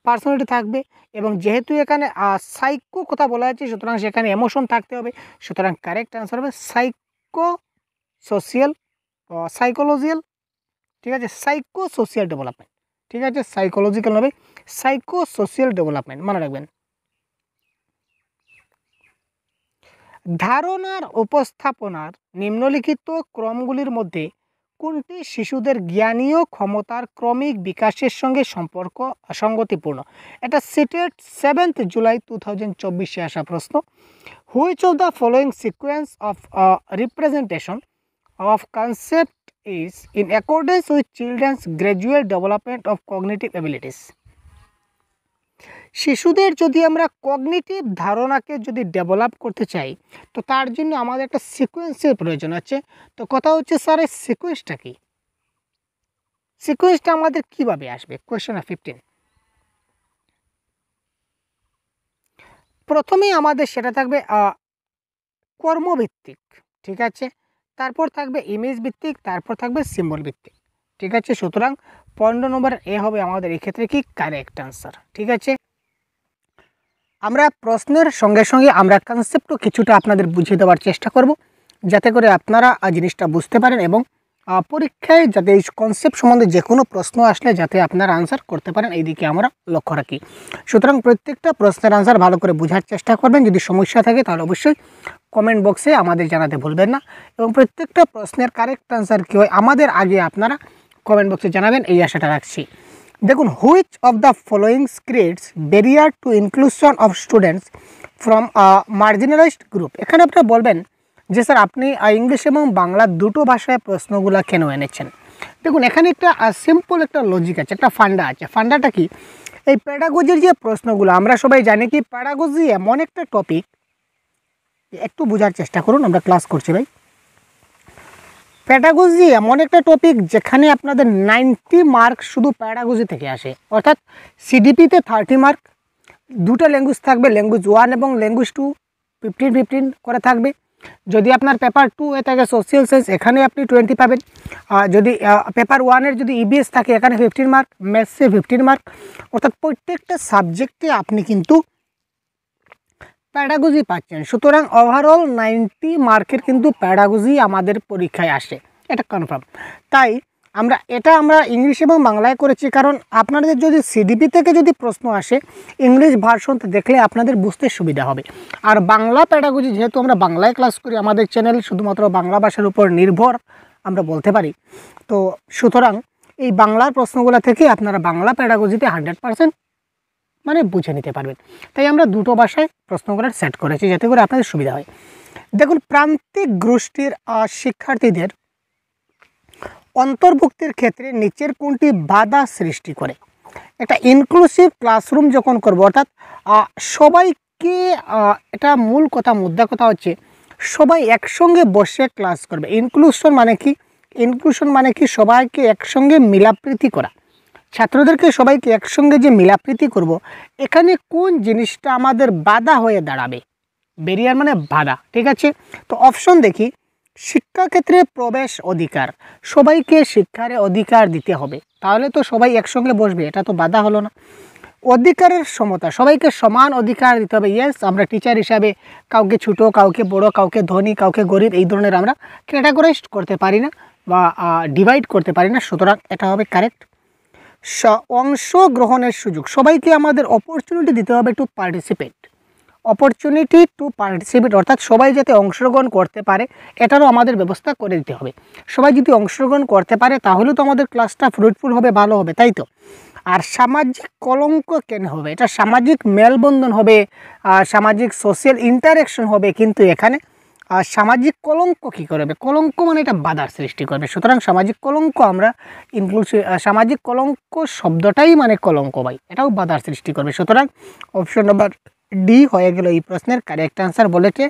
পার্সোনালিটি থাকবে, এবং যেহেতু এখানে সাইকো কথা বলা হয়েছে সুতরাং সেখানে ইমোশন থাকতে হবে। সুতরাং কারেক্ট আনসার হবে সাইকোলজিক্যাল, ঠিক আছে, সাইকো সোশিয়াল ডেভেলপমেন্ট, ঠিক আছে, সাইকোলজিক্যাল হবে সাইকো সোশিয়াল ডেভেলপমেন্ট, মনে রাখবেন। ধারণার উপস্থাপনার নিম্নলিখিত ক্রমগুলির মধ্যে কোনটি শিশুদের জ্ঞানীয় ক্ষমতার ক্রমিক বিকাশের সঙ্গে সঙ্গতিপূর্ণ? এটা সিটেট 7 জুলাই 2024 আসা প্রশ্ন। Which of the following sequence of representation of concept is in accordance with children's gradual development of cognitive abilities. শিশুদের যদি আমরা কগনিটিভ ধারণাকে যদি ডেভেলপ করতে চাই তো তার জন্য আমাদের একটা সিকোয়েন্সের প্রয়োজন আছে। তো কথা হচ্ছে স্যার এই সিকোয়েন্সটা কি, সিকোয়েন্সটা আমাদের কিভাবে আসবে? কোয়েশ্চেন 15 প্রথমেই আমাদের সেটা থাকবে কর্মভিত্তিক, ঠিক আছে, তারপর থাকবে ইমেজ ভিত্তিক, তারপর থাকবে সিম্বল ভিত্তিক, ঠিক আছে। সুতরাং 15 নম্বর এ হবে আমাদের এই ক্ষেত্রে কি কারেক্ট আনসার, ঠিক আছে। আমরা প্রশ্নের সঙ্গে সঙ্গে আমরা কনসেপ্টও কিছুটা আপনাদের বুঝিয়ে দেওয়ার চেষ্টা করব যাতে করে আপনারা জিনিসটা বুঝতে পারেন এবং পরীক্ষায় যাতে এই কনসেপ্ট সম্বন্ধে যে কোনো প্রশ্ন আসলে যাতে আপনারা আনসার করতে পারেন এই দিকে আমরা লক্ষ্য রাখি। সুতরাং প্রত্যেকটা প্রশ্নের আনসার ভালো করে বোঝার চেষ্টা করবেন। যদি সমস্যা থাকে তাহলে অবশ্যই কমেন্ট বক্সে আমাদের জানাতে ভুলবেন না এবং প্রত্যেকটা প্রশ্নের কারেক্ট আনসার কী হয় আমাদের আগে আপনারা কমেন্ট বক্সে জানাবেন এই আশাটা রাখছি। দেখুন, which of the followings creates barrier two inclusion of students from marginalised group. এখানে আপনারা বলবেন যে স্যার আপনি ইংলিশ এবং বাংলা দুটো ভাষায় প্রশ্নগুলো কেন এনেছেন। দেখুন, এখানে একটা সিম্পল একটা লজিক আছে, একটা ফান্ডা আছে। ফান্ডাটা কি, এই প্যাডাগজির যে প্রশ্নগুলো আমরা সবাই জানি কি প্যাডাগজি এমন একটা টপিক, একটু বোঝার চেষ্টা করুন, আমরা ক্লাস করছি ভাই। প্যাডাগজি এমন একটা টপিক যেখানে আপনাদের 90 মার্ক শুধু প্যাডাগজি থেকে আসে, অর্থাৎ সিডিপিতে 30 মার্ক, দুটো ল্যাঙ্গুয়েজ থাকবে, ল্যাঙ্গুয়েজ 1 এবং ল্যাঙ্গুয়েজ 2 15 করে থাকবে। যদি আপনার পেপার 2 হয়ে থাকে সোশ্যাল সায়েন্স এখানে আপনি 20 পাবেন। যদি পেপার 1-এর যদি ইবিএস থাকে এখানে 15 মার্ক, ম্যাথসে 15 মার্ক, অর্থাৎ প্রত্যেকটা সাবজেক্টে আপনি কিন্তু প্যাডাগজি পাচ্ছেন। সুতরাং ওভারঅল 90 মার্কের কিন্তু প্যাডাগজি আমাদের পরীক্ষায় আসে, এটা কনফার্ম। তাই আমরা ইংলিশ এবং বাংলায় করেছি, কারণ আপনাদের যদি সিডিপি থেকে যদি প্রশ্ন আসে ইংলিশ ভার্সনটা দেখলে আপনাদের বুঝতে সুবিধা হবে। আর বাংলা প্যাডাগজি যেহেতু আমরা বাংলায় ক্লাস করি, আমাদের চ্যানেল শুধুমাত্র বাংলা ভাষার উপর নির্ভর আমরা বলতে পারি, তো সুতরাং এই বাংলার প্রশ্নগুলো থেকে আপনারা বাংলা প্যাডাগজিতে 100% মানে বুঝে নিতে পারবেন। তাই আমরা দুটো ভাষায় প্রশ্নগুলো সেট করেছি যাতে করে আপনাদের সুবিধা হয়। দেখুন, প্রান্তিক গোষ্ঠীর শিক্ষার্থীদের অন্তর্ভুক্তির ক্ষেত্রে নিচের কোনটি বাধা সৃষ্টি করে? একটা ইনক্লুসিভ ক্লাসরুম যখন করব, অর্থাৎ সবাইকে, এটা মূল কথা, মুদ্রা কথা হচ্ছে সবাই একসঙ্গে বসে ক্লাস করবে। ইনক্লুশন মানে কি? ইনক্লুশন মানে কি সবাইকে একসঙ্গে মিলাপ্রীতি করা, ছাত্রদেরকে সবাইকে একসঙ্গে যে মিলাপ্রীতি করব, এখানে কোন জিনিসটা আমাদের বাধা হয়ে দাঁড়াবে? ব্যারিয়ার মানে বাধা, ঠিক আছে। তো অপশন দেখি, শিক্ষাক্ষেত্রে প্রবেশ অধিকার, সবাইকে শিক্ষার অধিকার দিতে হবে, তাহলে তো সবাই একসঙ্গে বসবে, এটা তো বাধা হলো না। অধিকারের সমতা, সবাইকে সমান অধিকার দিতে হবে। ইয়েস, আমরা টিচার হিসাবে কাউকে ছোটো, কাউকে বড়, কাউকে ধনী, কাউকে গরিব এই ধরনের আমরা ক্যাটাগরাইজ করতে পারি না বা ডিভাইড করতে পারি না, সুতরাং এটা হবে কারেক্ট। অংশগ্রহণের সুযোগ, সবাইকে আমাদের অপরচুনিটি দিতে হবে to participate, opportunity to participate, অর্থাৎ সবাই যাতে অংশগ্রহণ করতে পারে এটারও আমাদের ব্যবস্থা করে দিতে হবে। সবাই যদি অংশগ্রহণ করতে পারে তাহলে তো আমাদের ক্লাসটা ফ্রুটফুল হবে, ভালো হবে, তাই তো। আর সামাজিক কলঙ্ক কেন হবে? এটা সামাজিক মেলবন্ধন হবে, সামাজিক সোশ্যাল ইন্টারেকশন হবে, কিন্তু এখানে সামাজিক কলঙ্ক কী করবে? কলঙ্ক মানে এটা বাধার সৃষ্টি করবে, সুতরাং সামাজিক কলঙ্ক আমরা ইনক্লুসিভ, সামাজিক কলঙ্ক শব্দটাই মানে কলঙ্ক ভাই, এটাও বাধার সৃষ্টি করবে। সুতরাং অপশন নাম্বার ডি হয়ে গেল এই প্রশ্নের কারেক্ট আনসার। বলেছে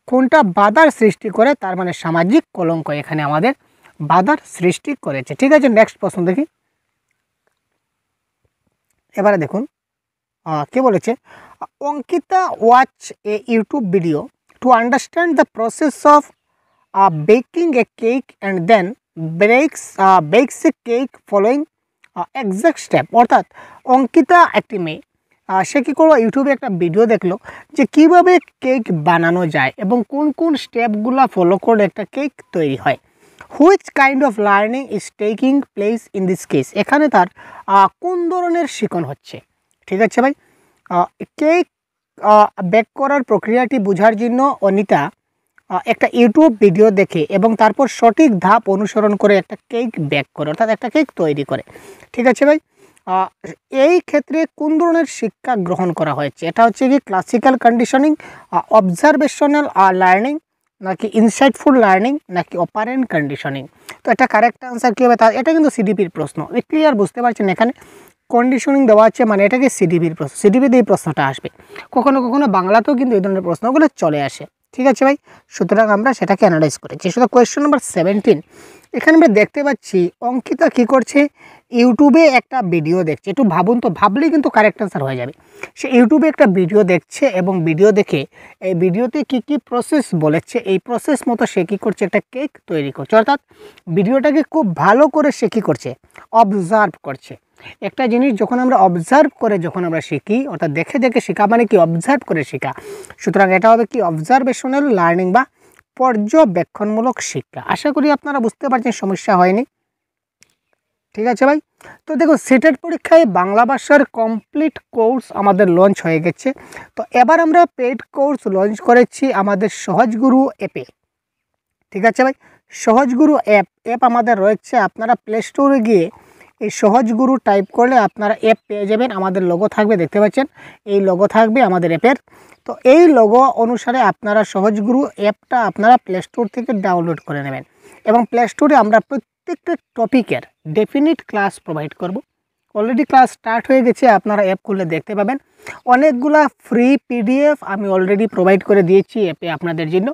কোনটা বাধার সৃষ্টি করে, তার মানে সামাজিক কলঙ্ক এখানে আমাদের বাধার সৃষ্টি করেছে, ঠিক আছে। নেক্সট প্রশ্ন দেখি। এবারে দেখুন কে বলেছে, Ankita watch a YouTube video to understand the process of baking a cake and then bakes a cake following exact step. অর্থাৎ অঙ্কিতা একটি মেয়ে, সে কী করলো, ইউটিউবে একটা ভিডিও দেখলো যে কীভাবে কেক বানানো যায় এবং কোন কোন স্টেপগুলো ফলো করলে একটা কেক তৈরি হয়। Which kind of learning is taking place in this case, এখানে তার কোন ধরনের শিখন হচ্ছে, ঠিক আছে ভাই। কেক বেক করার প্রক্রিয়াটি বোঝার জন্য অনিতা একটা ইউটিউব ভিডিও দেখে এবং তারপর সঠিক ধাপ অনুসরণ করে একটা কেক বেক করে, অর্থাৎ একটা কেক তৈরি করে, ঠিক আছে ভাই। এই ক্ষেত্রে কোন ধরনের শিক্ষা গ্রহণ করা হয়েছে? এটা হচ্ছে কি ক্লাসিক্যাল কন্ডিশনিং, অবজারভেশনাল লার্নিং, নাকি ইনসাইটফুল লার্নিং, নাকি অপারেন্ট কন্ডিশনিং? তো এটা কারেক্ট আনসার কী হবে? এটা কিন্তু সিডিপির প্রশ্ন, ক্লিয়ার বুঝতে পারছেন? এখানে কন্ডিশনিং দেওয়া আছে মানে এটাকে সিডিপির প্রশ্ন, সিডিপিতে এই প্রশ্নটা আসবে। কখনো কখনো বাংলাতেও কিন্তু এই ধরনের প্রশ্নগুলো চলে আসে। ঠিক আছে ভাই, সুতরাং আমরা সেটাকে অ্যানালাইজ করেছি। সুতরাং কোয়েশ্চেন নাম্বার 17, এখানে আমরা দেখতে পাচ্ছি অঙ্কিতা কী করছে, ইউটিউবে একটা ভিডিও দেখছে। একটু ভাবুন তো, ভাবলেই কিন্তু কারেক্ট আনসার হয়ে যাবে। সে ইউটিউবে একটা ভিডিও দেখছে এবং ভিডিও দেখে এই ভিডিওতে কি কি প্রসেস বলেছে, এই প্রসেস মতো সে কী করছে, একটা কেক তৈরি করছে। অর্থাৎ ভিডিওটাকে খুব ভালো করে সে কী করছে, অবজার্ভ করছে। একটা জিনিস যখন আমরা অবজার্ভ করে যখন আমরা শিখি, অর্থাৎ দেখে দেখে শেখা মানে কি, অবজার্ভ করে শেখা। সুতরাং এটা হবে কি, অবজারভেশনাল লার্নিং বা পর্যবেক্ষণমূলক শিক্ষা। আশা করি আপনারা বুঝতে পারছেন, সমস্যা হয়নি। ঠিক আছে ভাই, তো দেখো সিটেট পরীক্ষায় বাংলা ভাষার কমপ্লিট কোর্স আমাদের লঞ্চ হয়ে গেছে। তো এবার আমরা পেইড কোর্স লঞ্চ করেছি আমাদের সহজগুরু অ্যাপে। ঠিক আছে ভাই, সহজগুরু অ্যাপ আমাদের রয়েছে। আপনারা প্লে স্টোরে গিয়ে এই সহজগুরু টাইপ করলে আপনারা অ্যাপ পেয়ে যাবেন। আমাদের লোগো থাকবে, দেখতে পাচ্ছেন এই লোগো থাকবে আমাদের অ্যাপের। তো এই লোগো অনুসারে আপনারা সহজগুরু অ্যাপটা আপনারা প্লে স্টোর থেকে ডাউনলোড করে নেবেন এবং প্লে স্টোরে আমরা প্রত্যেকটা টপিকের ডেফিনিট ক্লাস প্রোভাইড করব। অলরেডি ক্লাস স্টার্ট হয়ে গেছে, আপনারা অ্যাপ খুললে দেখতে পাবেন। অনেকগুলা ফ্রি পিডিএফ আমি অলরেডি প্রোভাইড করে দিয়েছি অ্যাপে আপনাদের জন্য।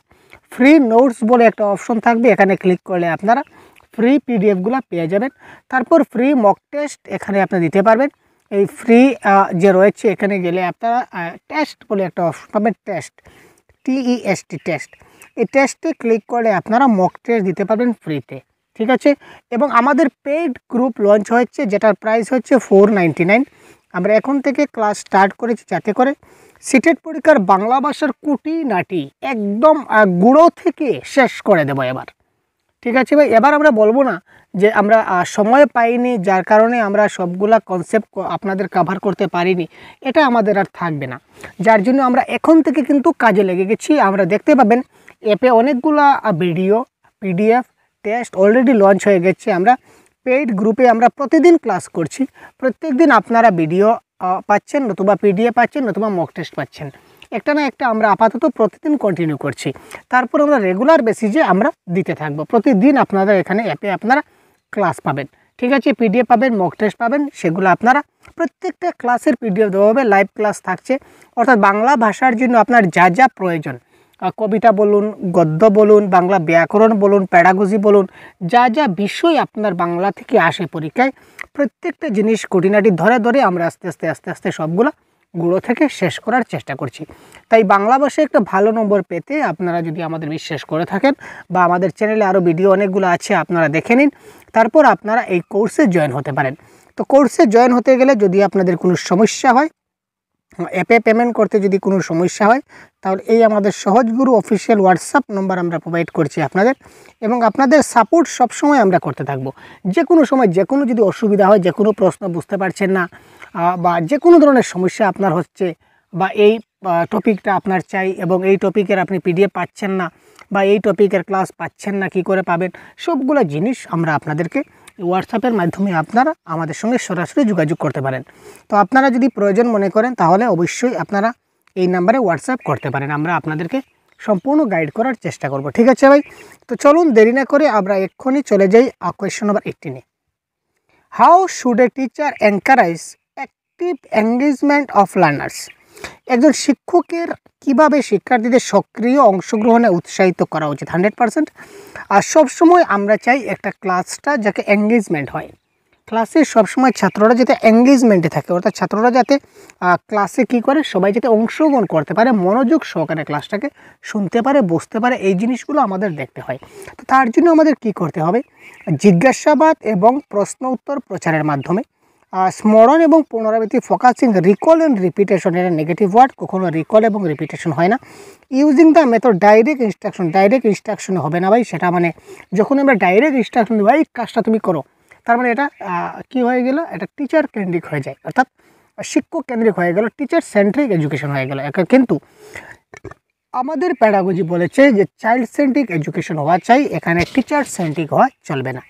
ফ্রি নোটস বলে একটা অপশন থাকবে, এখানে ক্লিক করলে আপনারা ফ্রি পিডিএফগুলো পেয়ে যাবেন। তারপর ফ্রি মক টেস্ট এখানে আপনি দিতে পারবেন। এই ফ্রি যে রয়েছে এখানে গেলে আপনারা টেস্ট বলে একটা অপশন পাবেন, টেস্ট, TEST টেস্ট। এই টেস্টে ক্লিক করলে আপনারা মক টেস্ট দিতে পারবেন ফ্রিতে। ঠিক আছে, এবং আমাদের পেইড গ্রুপ লঞ্চ হয়েছে, যেটার প্রাইস হচ্ছে 499। আমরা এখন থেকে ক্লাস স্টার্ট করেছি যাতে করে সিটেট পরীক্ষার বাংলা ভাষার কুটিনাটি একদম গুঁড়ো থেকে শেষ করে দেবো এবার। ঠিক আছে ভাই, এবার আমরা বলবো না যে আমরা সময় পাইনি যার কারণে আমরা সবগুলা কনসেপ্ট আপনাদের কভার করতে পারিনি, এটা আমাদের আর থাকবে না। যার জন্য আমরা এখন থেকে কিন্তু কাজে লেগে গেছি। আমরা দেখতে পাবেন অ্যাপে অনেকগুলা video, PDF, test already launch হয়ে গেছে। আমরা পেইড গ্রুপে আমরা প্রতিদিন ক্লাস করছি। প্রত্যেক দিন আপনারা ভিডিও পাচ্ছেন, নতুবা পিডিএফ পাচ্ছেন, নতুবা মক টেস্ট পাচ্ছেন। একটা না একটা আমরা আপাতত প্রতিদিন কন্টিনিউ করছি। তারপর আমরা রেগুলার বেসিসে আমরা দিতে থাকব। প্রতিদিন আপনারা এখানে অ্যাপে আপনারা ক্লাস পাবেন। ঠিক আছে, পিডিএফ পাবেন, মক টেস্ট পাবেন, সেগুলো আপনারা প্রত্যেকটা ক্লাসের পিডিএফ দেওয়া হবে, লাইভ ক্লাস থাকছে। অর্থাৎ বাংলা ভাষার জন্য আপনার যা যা প্রয়োজন, কবিতা বলুন, গদ্য বলুন, বাংলা ব্যাকরণ বলুন, প্যাডাগজি বলুন, যা যা বিষয় আপনার বাংলা থেকে আসে পরীক্ষায়, প্রত্যেকটা জিনিস খুঁটিনাটি ধরে ধরে আমরা আস্তে আস্তে সবগুলো গুঁড়ো থেকে শেষ করার চেষ্টা করছি। তাই বাংলা ভাষায় একটা ভালো নম্বর পেতে আপনারা যদি আমাদের বিশ্বাস করে থাকেন বা আমাদের চ্যানেলে আরও ভিডিও অনেকগুলো আছে, আপনারা দেখে নিন, তারপর আপনারা এই কোর্সে জয়েন হতে পারেন। তো কোর্সে জয়েন হতে গেলে যদি আপনাদের কোনো সমস্যা হয়, অ্যাপে পেমেন্ট করতে যদি কোনো সমস্যা হয়, তাহলে এই আমাদের সহজগুরু অফিসিয়াল হোয়াটসঅ্যাপ নম্বর আমরা প্রোভাইড করছি আপনাদের, এবং আপনাদের সাপোর্ট সবসময় আমরা করতে থাকবো। যে কোনো সময় যে কোনো যদি অসুবিধা হয়, যে কোনো প্রশ্ন বুঝতে পারছেন না, বা যে কোনো ধরনের সমস্যা আপনার হচ্ছে, বা এই টপিকটা আপনার চাই এবং এই টপিকের আপনি পিডিএফ পাচ্ছেন না, বা এই টপিকের ক্লাস পাচ্ছেন না, কি করে পাবেন, সবগুলো জিনিস আমরা আপনাদেরকে হোয়াটসঅ্যাপের মাধ্যমে আপনারা আমাদের সঙ্গে সরাসরি যোগাযোগ করতে পারেন। তো আপনারা যদি প্রয়োজন মনে করেন তাহলে অবশ্যই আপনারা এই নাম্বারে হোয়াটসঅ্যাপ করতে পারেন, আমরা আপনাদেরকে সম্পূর্ণ গাইড করার চেষ্টা করব। ঠিক আছে ভাই, তো চলুন দেরি না করে আমরা এক্ষুনি চলে যাই কোয়েশ্চন নাম্বার 18-এ। How should a teacher encourage active engagement of learners? একজন শিক্ষকের কিভাবে শিক্ষার্থীদের সক্রিয় অংশগ্রহণে উৎসাহিত করা উচিত 100%। আর সবসময় আমরা চাই একটা ক্লাসটা যাকে এঙ্গেজমেন্ট হয়, ক্লাসে সবসময় ছাত্ররা যাতে এঙ্গেজমেন্টে থাকে, অর্থাৎ ছাত্ররা যাতে ক্লাসে কী করে, সবাই যাতে অংশগ্রহণ করতে পারে, মনোযোগ সহকারে ক্লাসটাকে শুনতে পারে, বুঝতে পারে, এই জিনিসগুলো আমাদের দেখতে হয়। তো তার জন্য আমাদের কি করতে হবে, জিজ্ঞাসাবাদ এবং প্রশ্ন উত্তর প্রচারের মাধ্যমে স্মরণ এবং পুনরাবৃত্তি, ফোকাসিং, রিকল অ্যান্ড রিপিটেশন, এটা নেগেটিভ ওয়ার্ড, কখনো রিকল এবং রিপিটেশন হয় না। Using the method direct instruction, direct instruction হবে না ভাই, সেটা মানে যখন আমরা ডাইরেক্ট ইনস্ট্রাকশন দিই, এই কাজটা তুমি করো, তার মানে এটা কি হয়ে গেল, এটা টিচার কেন্দ্রিক হয়ে যায়, অর্থাৎ শিক্ষক কেন্দ্রিক হয়ে গেল, টিচার সেন্ট্রিক এডুকেশন হয়ে গেল। কিন্তু আমাদের প্যাডাগজি বলেছে যে চাইল্ড সেন্ট্রিক এডুকেশন হওয়া চাই, এখানে টিচার সেন্ট্রিক হওয়া চলবে না।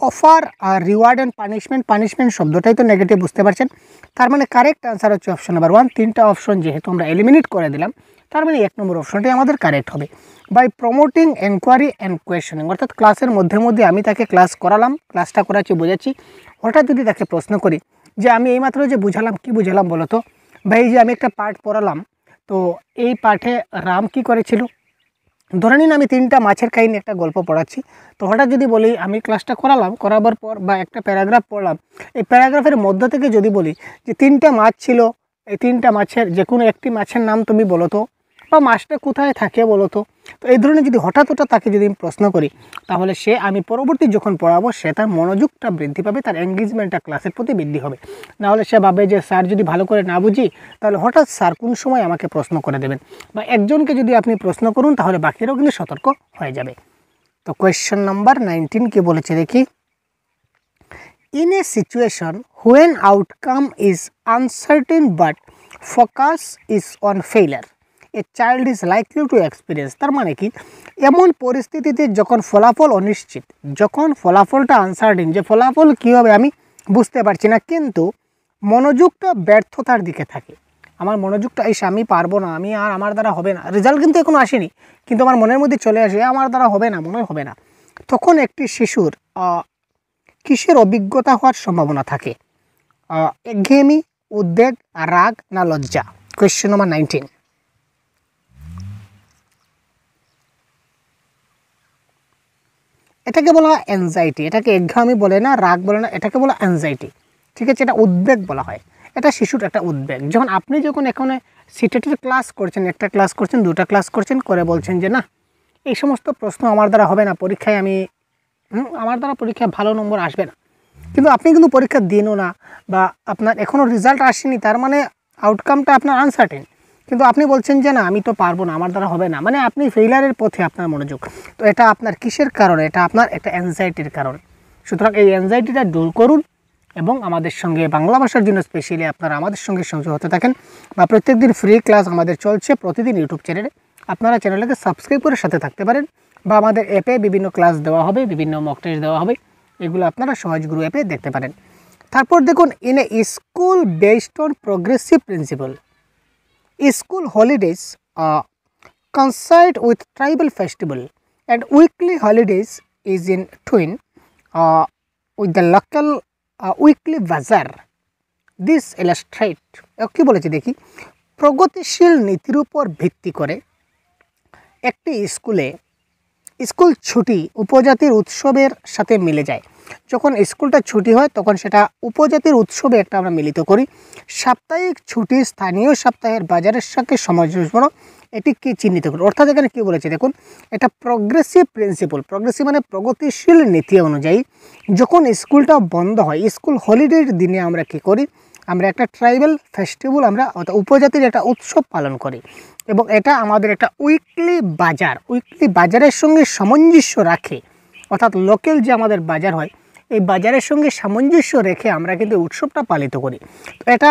অফার আর রিওয়ার্ড অ্যান্ড পানিশমেন্ট, পানিশমেন্ট শব্দটাই তো নেগেটিভ, বুঝতে পারছেন। তার মানে কারেক্ট আনসার হচ্ছে অপশন নাম্বার 1। 3টা অপশন যেহেতু আমরা এলিমিনেট করে দিলাম, তার মানে 1 নম্বর অপশনটি আমাদের কারেক্ট হবে। By promoting enquiry and questioning, অর্থাৎ ক্লাসের মধ্যে মধ্যে আমি তাকে ক্লাস করালাম, ক্লাসটা করাচ্ছি, বোঝাচ্ছি, হঠাৎ যদি তাকে প্রশ্ন করি যে আমি এইমাত্র যে বুঝালাম, কি বুঝালাম বলো তো ভাই, যে আমি একটা পাঠ পড়ালাম, তো এই পাঠে রাম কি করেছিল, ধরে নিন আমি 3টা মাছের কাহিনী একটা গল্প পড়াচ্ছি, তো হঠাৎ যদি বলি আমি ক্লাসটা করালাম, করাবার পর বা একটা প্যারাগ্রাফ পড়লাম, এই প্যারাগ্রাফের মধ্য থেকে যদি বলি যে 3টা মাছ ছিল, এই 3টা মাছের যে কোনো একটি মাছের নাম তুমি বলো তো, বা মাছটা কোথায় থাকে বলো তো, তো এই ধরনের যদি হঠাৎ তাকে যদি আমি প্রশ্ন করি, তাহলে সে আমি পরবর্তী যখন পড়াবো সে তার মনোযোগটা বৃদ্ধি পাবে, তার এঙ্গেজমেন্টটা ক্লাসের প্রতি বৃদ্ধি হবে। নাহলে সে ভাবে যে স্যার যদি ভালো করে না বুঝি তাহলে হঠাৎ স্যার কোন সময় আমাকে প্রশ্ন করে দেবেন, বা একজনকে যদি আপনি প্রশ্ন করুন তাহলে বাকিরাও কিন্তু সতর্ক হয়ে যাবে। তো কোয়েশ্চেন নাম্বার 19 কি বলেছে দেখি, in a situation when outcome is uncertain but focus is on failure a child is likely to experience. তার মানে কি, এমন পরিস্থিতিতে যখন ফলাফল অনিশ্চিত, যখন ফলাফলটা আনসার্টেন, যে ফলাফল কী হবে আমি বুঝতে পারছি না, কিন্তু মনোযোগটা ব্যর্থতার দিকে থাকে, আমার মনোযোগটা এসে আমি পারবো না, আমি আর আমার দ্বারা হবে না, রেজাল্ট কিন্তু এখনও আসেনি কিন্তু আমার মনের মধ্যে চলে আসে আমার দ্বারা হবে না, মনে হবে না, তখন একটি শিশুর কিসের অভিজ্ঞতা হওয়ার সম্ভাবনা থাকে, একঘেয়েমি, উদ্বেগ, রাগ না লজ্জা? Question number 19। এটাকে বলা হয় অ্যাংজাইটি, এটাকে একঘেয়েমি বলে না, রাগ বলে না, এটাকে বলা অ্যাংজাইটি, ঠিক আছে, এটা উদ্বেগ বলা হয়, এটা শিশুর একটা উদ্বেগ। যখন এখানে সিটেটের ক্লাস করছেন, একটা ক্লাস করছেন, 2টা ক্লাস করছেন, করে বলছেন যে না এই সমস্ত প্রশ্ন আমার দ্বারা হবে না, পরীক্ষায় আমার দ্বারা পরীক্ষায় ভালো নম্বর আসবে না, কিন্তু আপনি কিন্তু পরীক্ষা দিনও না, বা আপনার এখনও রেজাল্ট আসেনি, তার মানে আউটকামটা আপনার আনসার্টেন, কিন্তু আপনি বলছেন যে না আমি তো পারবো না, আমার দ্বারা হবে না, মানে আপনি ফেইলারের পথে আপনার মনোযোগ। তো এটা আপনার কিসের কারণে, এটা আপনার একটা অ্যাংজাইটির কারণে। সুতরাং এই অ্যাংজাইটিটা দূর করুন এবং আমাদের সঙ্গে বাংলা ভাষার জন্য স্পেশালি আপনারা আমাদের সঙ্গে সংযুক্ত হতে থাকেন, বা প্রত্যেকদিন ফ্রি ক্লাস আমাদের চলছে প্রতিদিন ইউটিউব চ্যানেলে, আপনারা চ্যানেলটাকে সাবস্ক্রাইব করে সাথে থাকতে পারেন, বা আমাদের অ্যাপে বিভিন্ন ক্লাস দেওয়া হবে, বিভিন্ন মক টেস্ট দেওয়া হবে, এগুলো আপনারা সহজ গুরু অ্যাপে দেখতে পারেন। তারপর দেখুন, in a school based on progressive principal school holidays coincide with tribal festival and weekly holidays is in twin with the local weekly bazaar. This illustrate কি বলেছে দেখি, প্রগতিশীল নীতির উপর ভিত্তি করে একটি স্কুল ছুটি উপজাতির উৎসবের সাথে মিলে যায়। যখন স্কুলটা ছুটি হয় তখন সেটা উপজাতির উৎসবে একটা আমরা মিলিত করি। সাপ্তাহিক ছুটি স্থানীয় সপ্তাহের বাজারের সাথে সামঞ্জস্য, এটি কি চিহ্নিত করি, অর্থাৎ এখানে কী বলেছে দেখুন, এটা প্রোগ্রেসিভ প্রিন্সিপাল, প্রোগ্রেসিভ মানে প্রগতিশীল নীতি অনুযায়ী যখন স্কুলটা বন্ধ হয়, স্কুল হলিডের দিনে আমরা কি করি, আমরা একটা ট্রাইবাল ফেস্টিভ্যাল, আমরা উপজাতির একটা উৎসব পালন করি, এবং এটা আমাদের একটা উইকলি বাজারের সঙ্গে সামঞ্জস্য রাখে, অর্থাৎ লোকাল যে আমাদের বাজার হয় এই বাজারের সঙ্গে সামঞ্জস্য রেখে আমরা কিন্তু উৎসবটা পালিত করি। তো এটা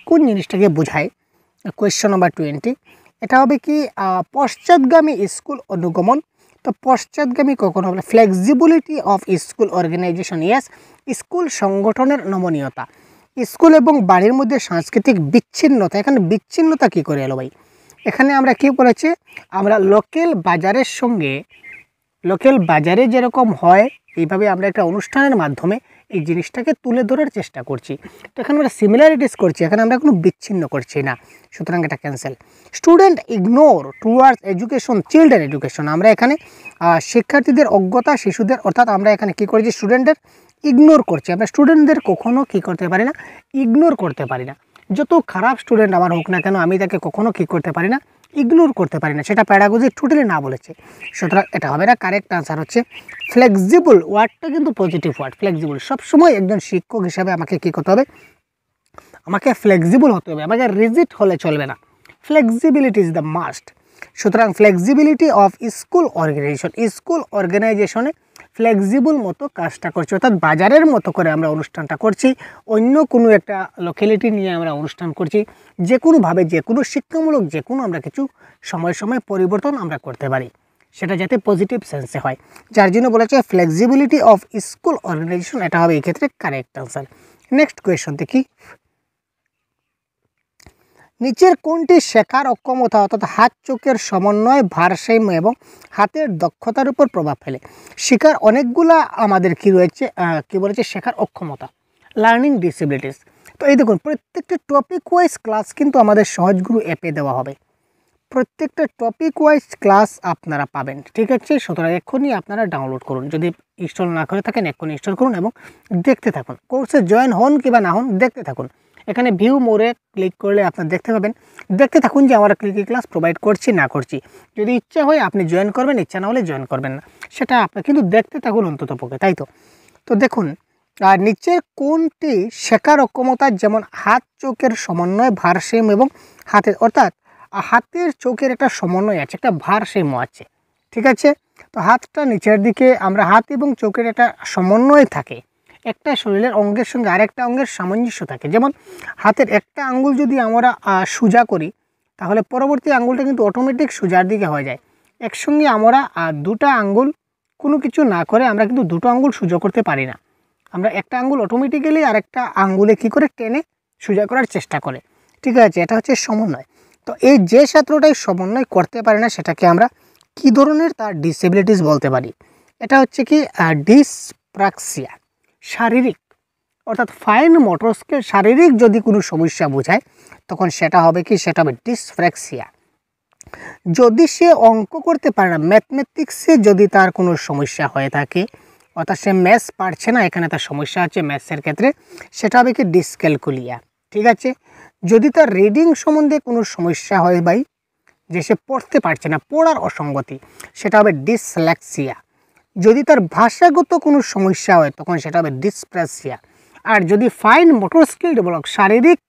কোন জিনিসটাকে বোঝায়? কোয়েশ্চন নাম্বার 20, এটা হবে কি পশ্চাৎগামী স্কুল অনুগমন। তো পশ্চাৎগামী কখন হবে? Flexibility of school organisation, yes, school সংগঠনের নমনীয়তা, স্কুল এবং বাড়ির মধ্যে সাংস্কৃতিক বিচ্ছিন্নতা। এখানে বিচ্ছিন্নতা কী করে এলো ভাই? এখানে আমরা কী করেছি, আমরা লোকাল বাজারে যেরকম হয় এইভাবে আমরা একটা অনুষ্ঠানের মাধ্যমে এই জিনিসটাকে তুলে ধরার চেষ্টা করছি। তো এখানে আমরা সিমিলারিটিস করছি, এখানে আমরা কোনো বিচ্ছিন্ন করছি না, সুতরাং এটা cancel. Student ignore towards education, children education, আমরা এখানে শিক্ষার্থীদের অজ্ঞতা, শিশুদের, অর্থাৎ আমরা এখানে কী করেছি, স্টুডেন্টদের ইগনোর করছি। আমরা স্টুডেন্টদের কখনও কী করতে পারি না, ইগনোর করতে পারি না। যত খারাপ স্টুডেন্ট আমার হোক না কেন, আমি তাকে কখনও কী করতে পারি না, ইগনোর করতে পারি না, সেটা প্যাডাগজি টোটালি না বলেছে, সুতরাং এটা হবে না। কারেক্ট আনসার হচ্ছে ফ্লেক্সিবল। ওয়ার্ডটা কিন্তু পজিটিভ ওয়ার্ড, ফ্লেক্সিবল। সবসময় একজন শিক্ষক হিসাবে আমাকে কী করতে হবে, আমাকে ফ্লেক্সিবল হতে হবে, আমাকে রিজিড হলে চলবে না। Flexibility is the must. সুতরাং ফ্লেক্সিবিলিটি অফ স্কুল অর্গানাইজেশনে ফ্লেক্সিবল মতো কাজটা করছি, অর্থাৎ বাজারের মতো করে আমরা অনুষ্ঠানটা করছি, অন্য কোনো একটা লোকালিটি নিয়ে আমরা অনুষ্ঠান করছি, যে কোনোভাবে যে কোনো শিক্ষামূলক যে কোনো আমরা কিছু সময় পরিবর্তন আমরা করতে পারি, সেটা যাতে পজিটিভ সেন্সে হয়, যার জন্য বলেছে ফ্লেক্সিবিলিটি অফ স্কুল অর্গানাইজেশন, এটা হবে এই ক্ষেত্রে কারেক্ট আনসার। নেক্সট কোয়েশ্চন দেখি, নিচের কোনটি শেখার অক্ষমতা অর্থাৎ হাত চোখের সমন্বয়, ভারসাম্য এবং হাতের দক্ষতার উপর প্রভাব ফেলে? শেখার অনেকগুলা আমাদের কি রয়েছে, কি বলেছে, শেখার অক্ষমতা, লার্নিং ডিসেবিলিটিস। তো এই দেখুন, প্রত্যেকটা টপিক ওয়াইজ ক্লাস কিন্তু আমাদের সহজগুরু অ্যাপে দেওয়া হবে। প্রত্যেকটা টপিক ওয়াইজ ক্লাস আপনারা পাবেন, ঠিক আছে? সুতরাং এক্ষুনি আপনারা ডাউনলোড করুন, যদি ইনস্টল না করে থাকেন এক্ষুনি ইনস্টল করুন এবং দেখতে থাকুন। কোর্সে জয়েন হন কিংবা না হন, দেখতে থাকুন। এখানে ভিউ মোরে ক্লিক করলে আপনারা দেখতে পাবেন, দেখতে থাকুন যে আমরা কী কী ক্লাস প্রোভাইড করছি না করছি। যদি ইচ্ছা হয় আপনি জয়েন করবেন, ইচ্ছা না হলে জয়েন করবেন না, সেটা আপনার, কিন্তু দেখতে থাকুন অন্তত পক্ষে, তাই তো? তো দেখুন, আর নিচের কোনটি শেখার অক্ষমতা, যেমন হাত চোখের সমন্বয়, ভারসাম্য এবং হাতের, অর্থাৎ হাতের চোখের একটা সমন্বয় আছে, একটা ভারসাম্য আছে, ঠিক আছে? তো হাতটা নিচের দিকে, আমরা হাত এবং চোখের একটা সমন্বয় থাকে, একটা শরীরের অঙ্গের সঙ্গে আরেকটা অঙ্গের সামঞ্জস্য থাকে। যেমন হাতের একটা আঙ্গুল যদি আমরা সোজা করি, তাহলে পরবর্তী আঙ্গুলটা কিন্তু অটোমেটিক সোজার দিকে হয়ে যায়। একসঙ্গে আমরা দুটা আঙ্গুল কোনো কিছু না করে আমরা কিন্তু দুটো আঙ্গুল সোজা করতে পারি না। আমরা একটা আঙ্গুল অটোমেটিক্যালি আরেকটা আঙ্গুলে কী করে টেনে সোজা করার চেষ্টা করে, ঠিক আছে? এটা হচ্ছে সমন্বয়। তো এই যে ছাত্রটাই সমন্বয় করতে পারে না, সেটাকে আমরা কী ধরনের তার ডিসেবিলিটিস বলতে পারি? এটা হচ্ছে কি ডিসপ্রাক্সিয়া, শারীরিক, অর্থাৎ ফাইন মোটর স্কিল, শারীরিক যদি কোনো সমস্যা বোঝায় তখন সেটা হবে কি, সেটা হবে ডিসপ্রাক্সিয়া। যদি সে অঙ্ক করতে পারে না, ম্যাথমেটিক্সে যদি তার কোনো সমস্যা হয়ে থাকে, অর্থাৎ সে ম্যাথস পারছে না, এখানে তার সমস্যা আছে ম্যাথসের ক্ষেত্রে, সেটা হবে কি ডিসক্যালকুলিয়া, ঠিক আছে? যদি তার রিডিং সম্বন্ধে কোনো সমস্যা হয় ভাই, যে সে পড়তে পারছে না, পড়ার অসঙ্গতি, সেটা হবে ডিসলেক্সিয়া। যদি তার ভাষাগত কোনো সমস্যা হয় তখন সেটা হবে ডিসপ্রাক্সিয়া। আর যদি ফাইন মোটর স্কিল ডেভেলপ, শারীরিক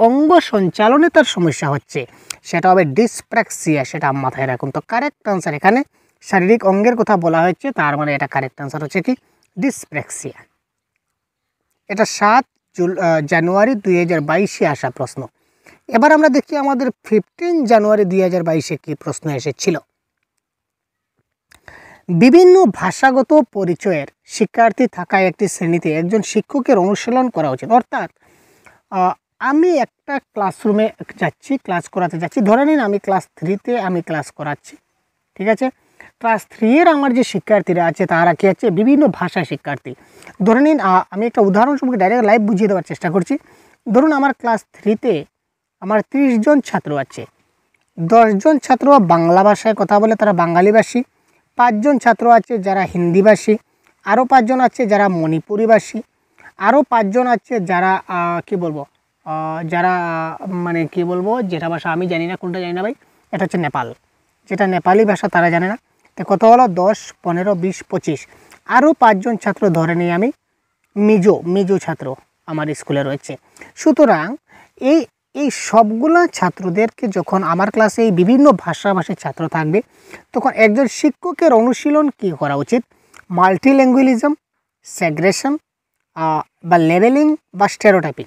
অঙ্গ সঞ্চালনে তার সমস্যা হচ্ছে, সেটা হবে ডিসপ্রাক্সিয়া, সেটা মাথায় রাখুন। তো কারেক্ট আনসার, এখানে শারীরিক অঙ্গের কথা বলা হয়েছে, তার মানে এটা কারেক্ট আনসার হচ্ছে কি ডিসপ্রাক্সিয়া। এটা 7 জানুয়ারি 2022 আসা প্রশ্ন। এবার আমরা দেখি আমাদের 15 জানুয়ারি 2022 কি প্রশ্ন এসেছিল। বিভিন্ন ভাষাগত পরিচয়ের শিক্ষার্থী থাকা একটি শ্রেণীতে একজন শিক্ষকের অনুশীলন করা উচিত। অর্থাৎ আমি একটা ক্লাসরুমে যাচ্ছি, ক্লাস করাতে যাচ্ছি, ধরে নিন আমি ক্লাস 3-তে আমি ক্লাস করাচ্ছি, ঠিক আছে? ক্লাস 3-এর আমার যে শিক্ষার্থীরা আছে তারা কি আছে, বিভিন্ন ভাষার শিক্ষার্থী। ধরে নিন আমি একটা উদাহরণ সম্পর্কে ডাইরেক্ট লাইভ বুঝিয়ে দেওয়ার চেষ্টা করছি। ধরুন আমার ক্লাস 3-তে আমার 30 জন ছাত্র আছে, 10 জন ছাত্র বাংলা ভাষায় কথা বলে, তারা বাঙালিভাষী, 5 জন ছাত্র আছে যারা হিন্দিভাষী, আরও 5 জন আছে যারা মণিপুরিভাষী, আরও 5 জন আছে যারা কি বলবো, যারা মানে কি বলবো, যেটা ভাষা আমি জানি না, কোনটা জানি না ভাই, এটা হচ্ছে নেপাল, যেটা নেপালি ভাষা তারা জানে না। তো কত হলো, 10, 15, 20, 25, আরও 5 জন ছাত্র ধরে নিই আমি মিজো ছাত্র আমার স্কুলে রয়েছে। সুতরাং এই সবগুলা ছাত্রদেরকে যখন আমার ক্লাসে এই বিভিন্ন ভাষাভাষীর ছাত্র থাকবে, তখন একজন শিক্ষকের অনুশীলন কি করা উচিত? মাল্টিল্যাঙ্গুয়ালিজম, সেগ্রেশন বা লেভেলিং বা স্টেরিওটাইপিং।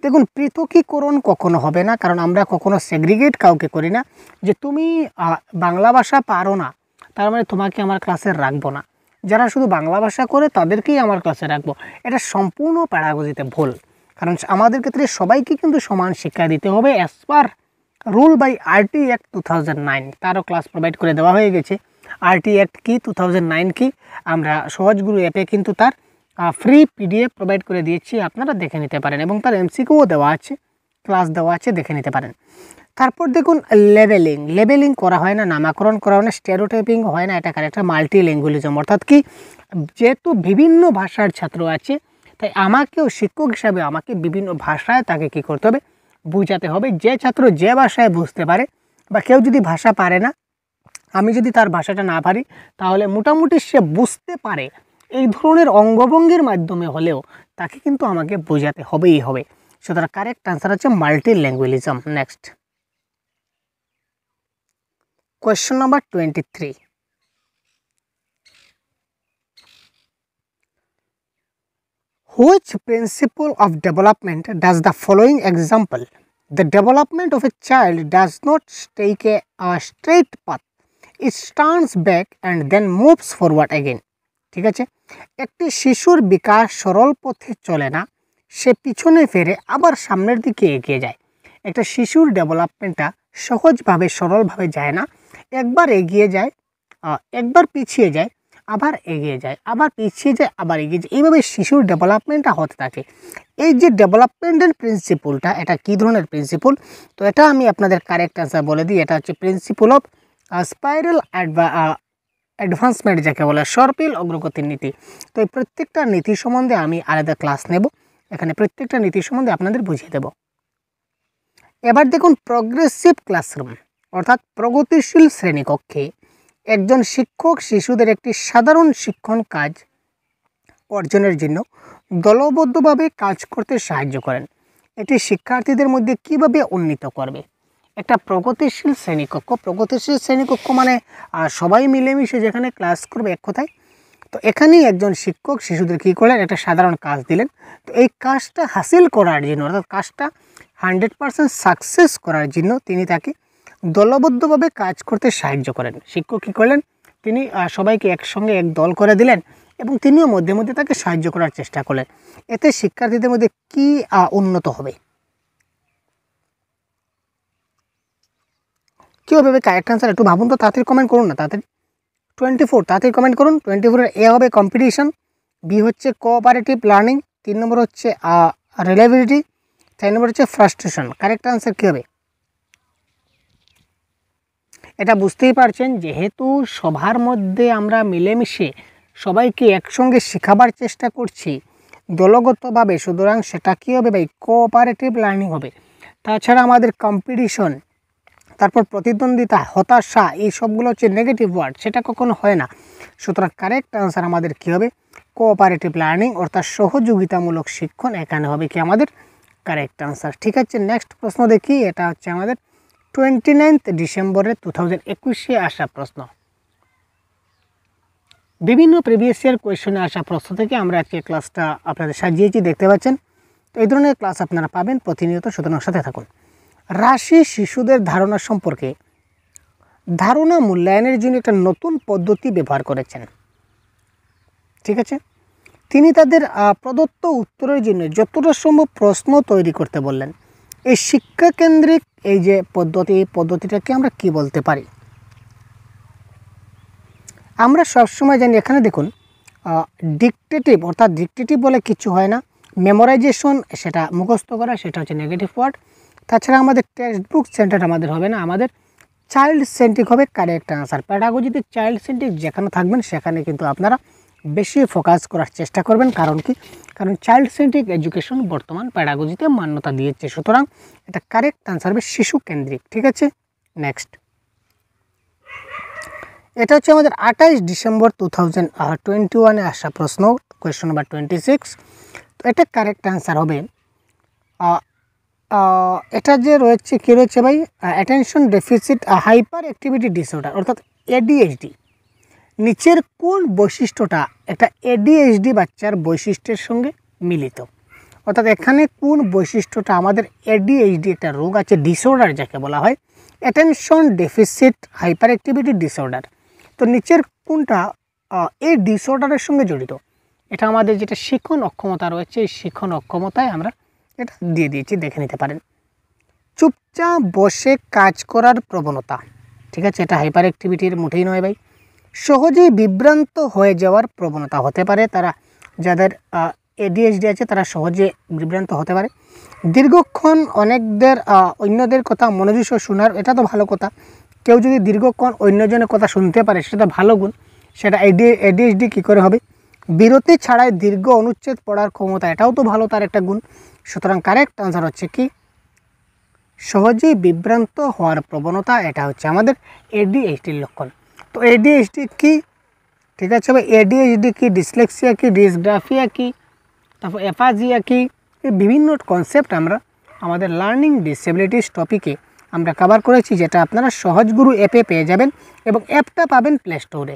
দেখুন, পৃথকীকরণ কখনো হবে না, কারণ আমরা কখনো সেগ্রিগেট কাউকে করি না যে তুমি বাংলা ভাষা পারো না তার মানে তোমাকে আমার ক্লাসে রাখবো না। যারা শুধু বাংলা ভাষা করে তাদেরকেই আমার ক্লাসে রাখবো, এটা সম্পূর্ণ প্যারাগজিতে ভুল। কারণ আমাদের ক্ষেত্রে সবাইকে কিন্তু সমান শিক্ষা দিতে হবে as per rule by RT act 2009, তারও ক্লাস প্রোভাইড করে দেওয়া হয়ে গেছে। আরটি অ্যাক্ট কি, 2009 কি, আমরা সহজগুরু অ্যাপে কিন্তু তার ফ্রি পিডিএফ প্রোভাইড করে দিয়েছি, আপনারা দেখে নিতে পারেন, এবং তার এমসিকিউও দেওয়া আছে, ক্লাস দেওয়া আছে, দেখে নিতে পারেন। তারপর দেখুন লেবেলিং করা হয় না, নামাকরণ করা হয় না, স্টেরিওটাইপিং হয় না, এটা কারেক্ট। মাল্টিল্যাঙ্গুয়ালিজম অর্থাৎ কি, যেহেতু বিভিন্ন ভাষার ছাত্র আছে, তাই আমাকেও শিক্ষক হিসাবে আমাকে বিভিন্ন ভাষায় তাকে কি করতে হবে, বোঝাতে হবে। যে ছাত্র যে ভাষায় বুঝতে পারে, বা কেউ যদি ভাষা পারে না, আমি যদি তার ভাষাটা না পারি, তাহলে মোটামুটি সে বুঝতে পারে এই ধরনের অঙ্গভঙ্গির মাধ্যমে হলেও তাকে কিন্তু আমাকে বোঝাতে হবেই হবে। সুতরাং কারেক্ট আনসার হচ্ছে multilingualism. Next question number 23। Which principle of development does the following example? The development of a child does not take a straight path. It turns back and then moves forward again. ঠিক আছে, একটি শিশুর বিকাশ সরল পথে চলে না, সে পিছনে ফিরে আবার সামনের দিকে এগিয়ে যায়। একটা শিশুর ডেভেলপমেন্টটা সহজভাবে সরলভাবে যায় না, একবার এগিয়ে যায়, একবার পিছিয়ে যায়, আবার এগিয়ে যায়, আবার পিছিয়ে যায়, আবার এগিয়ে যায়, এইভাবে শিশুর ডেভেলপমেন্টটা হতে থাকে। এই যে ডেভেলপমেন্টের প্রিন্সিপলটা, এটা কী ধরনের প্রিন্সিপল? তো এটা আমি আপনাদের কারেক্ট অ্যান্সার বলে দিই, এটা হচ্ছে প্রিন্সিপল অফ স্পাইরাল অ্যাডভান্সমেন্ট, যাকে বলে সর্পিল অগ্রগতির নীতি। তো এই প্রত্যেকটা নীতি সম্বন্ধে আমি আলাদা ক্লাস নেব, এখানে প্রত্যেকটা নীতি সম্বন্ধে আপনাদের বুঝিয়ে দেব। এবার দেখুন, প্রগ্রেসিভ ক্লাসরুম অর্থাৎ প্রগতিশীল শ্রেণীকক্ষে একজন শিক্ষক শিশুদের একটি সাধারণ শিক্ষণ কাজ অর্জনের জন্য দলবদ্ধভাবে কাজ করতে সাহায্য করেন। এটি শিক্ষার্থীদের মধ্যে কিভাবে উন্নীত করবে? একটা প্রগতিশীল শ্রেণীকক্ষ মানে সবাই মিলেমিশে যেখানে ক্লাস করবে, এক কথায়। তো এখানেই একজন শিক্ষক শিশুদের কী করলেন, একটা সাধারণ কাজ দিলেন। তো এই কাজটা হাসিল করার জন্য, অর্থাৎ কাজটা 100% সাকসেস করার জন্য তিনি তাকে দলবদ্ধভাবে কাজ করতে সাহায্য করেন। শিক্ষক কী করলেন, তিনি সবাইকে একসঙ্গে এক দল করে দিলেন এবং তিনিও মধ্যে মধ্যে তাকে সাহায্য করার চেষ্টা করলেন। এতে শিক্ষার্থীদের মধ্যে কী উন্নত হবে? কী হবে কারেক্ট আনসার? একটু ভাবুন তো, তাড়াতাড়ি কমেন্ট করুন না, তাড়াতাড়ি। 24, তাড়াতাড়ি কমেন্ট করুন। 24-এর এ হবে কম্পিটিশন, বি হচ্ছে কোঅপারেটিভ লার্নিং, 3 নম্বর হচ্ছে রিলায়েবিলিটি, 4 নম্বর হচ্ছে ফ্রাস্ট্রেশন। কারেক্ট আনসার কী হবে? এটা বুঝতেই পারছেন, যেহেতু সবার মধ্যে আমরা মিলেমিশে সবাইকে একসঙ্গে শেখাবার চেষ্টা করছি দলগতভাবে, সুতরাং সেটা কী হবে ভাই? কোঅপারেটিভ লার্নিং হবে। তাছাড়া আমাদের কম্পিটিশন, তারপর প্রতিদ্বন্দ্বিতা, হতাশা, এই সবগুলো হচ্ছে নেগেটিভ ওয়ার্ড, সেটা কখনো হয় না। সুতরাং কারেক্ট আনসার আমাদের কী হবে? কোঅপারেটিভ লার্নিং অর্থাৎ সহযোগিতামূলক শিক্ষণ, এখানে হবে কি আমাদের কারেক্ট আনসার। ঠিক আছে, নেক্সট প্রশ্ন দেখি। এটা হচ্ছে আমাদের 29 ডিসেম্বরে 2021-এ আসা প্রশ্ন। বিভিন্ন প্রিভিয়াস ইয়ার কোয়েশনে আসা প্রশ্ন থেকে আমরা আজকে ক্লাসটা আপনাদের সাজিয়েছি, দেখতে পাচ্ছেন। তো এই ধরনের ক্লাস আপনারা পাবেন প্রতিনিয়ত, সুতরাং সাথে থাকুন। রাশি শিশুদের ধারণা সম্পর্কে ধারণা মূল্যায়নের জন্য একটা নতুন পদ্ধতি ব্যবহার করেছেন। ঠিক আছে, তিনি তাদের প্রদত্ত উত্তরের জন্য যতটা সম্ভব প্রশ্ন তৈরি করতে বললেন। এই শিক্ষাকেন্দ্রিক এই যে পদ্ধতিটাকে আমরা কি বলতে পারি? আমরা সবসময় জানি, এখানে দেখুন ডিকটেটিভ, অর্থাৎ ডিকটেটিভ বলে কিছু হয় না, মেমোরাইজেশন, সেটা মুখস্থ করা, সেটা হচ্ছে নেগেটিভ ওয়ার্ড। তাছাড়া আমাদের টেক্সট বুক সেন্টার আমাদের হবে না, আমাদের চাইল্ড সেন্ট্রিক হবে কারেক্ট আনসার। প্যাডাগজিতে চাইল্ড সেন্ট্রিক যেখানে থাকবেন সেখানে কিন্তু আপনারা বেশি ফোকাস করার চেষ্টা করবেন। কারণ কি? কারণ চাইল্ড সেন্ট্রিক এডুকেশন বর্তমান প্যাডাগজিতে মান্যতা দিয়েছে, সুতরাং এটা কারেক্ট আনসার হবে শিশু কেন্দ্রিক। ঠিক আছে, নেক্সট। এটা হচ্ছে আমাদের 28 ডিসেম্বর 2021-এ আসা প্রশ্ন, কোয়েশ্চন নাম্বার 26। তো এটা কারেক্ট আনসার হবে, এটা যে রয়েছে কী রয়েছে ভাই? Attention deficit hyper activity disorder অর্থাৎ এডিএইচডি। নিচের কোন বৈশিষ্ট্যটা একটা এডিএইচডি বাচ্চার বৈশিষ্ট্যের সঙ্গে মিলিত? অর্থাৎ এখানে কোন বৈশিষ্ট্যটা আমাদের এডিএইচডি একটা রোগ আছে, ডিসঅর্ডার যাকে বলা হয়, attention deficit hyper activity disorder. তো নিচের কোনটা এই ডিসঅর্ডারের সঙ্গে জড়িত? এটা আমাদের যেটা শিখন অক্ষমতা রয়েছে, এই শিখন অক্ষমতায় আমরা এটা দিয়ে দিয়েছি, দেখে নিতে পারেন। চুপচাপ বসে কাজ করার প্রবণতা, ঠিক আছে, এটা হাইপার অ্যাক্টিভিটির মোটেই নয় ভাই। সহজেই বিভ্রান্ত হয়ে যাওয়ার প্রবণতা হতে পারে, তারা যাদের এডিএইচডি আছে তারা সহজে বিভ্রান্ত হতে পারে। দীর্ঘক্ষণ অন্যদের কথা মনোযোগ শোনার, এটা তো ভালো কথা। কেউ যদি দীর্ঘক্ষণ অন্যজনের কথা শুনতে পারে সেটা ভালো গুণ, সেটা এডিএইচডি কী করে হবে? বিরতি ছাড়াই দীর্ঘ অনুচ্ছেদ পড়ার ক্ষমতা, এটাও তো ভালো, তার একটা গুণ। সুতরাং কারেক্ট আনসার হচ্ছে কি? সহজেই বিভ্রান্ত হওয়ার প্রবণতা, এটা হচ্ছে আমাদের এডিএইচডির লক্ষণ। তো এডিএইচডি কি? ঠিক আছে ভাই, এডিএইচডি কি, ডিসলেক্সিয়া কি, ডিসগ্রাফিয়া কি, তারপর অ্যাফাজিয়া কি, এই বিভিন্ন কনসেপ্ট আমরা আমাদের লার্নিং ডিসেবিলিটিস টপিকে আমরা কভার করেছি, যেটা আপনারা সহজগুরু অ্যাপে পেয়ে যাবেন এবং অ্যাপটা পাবেন প্লে স্টোরে।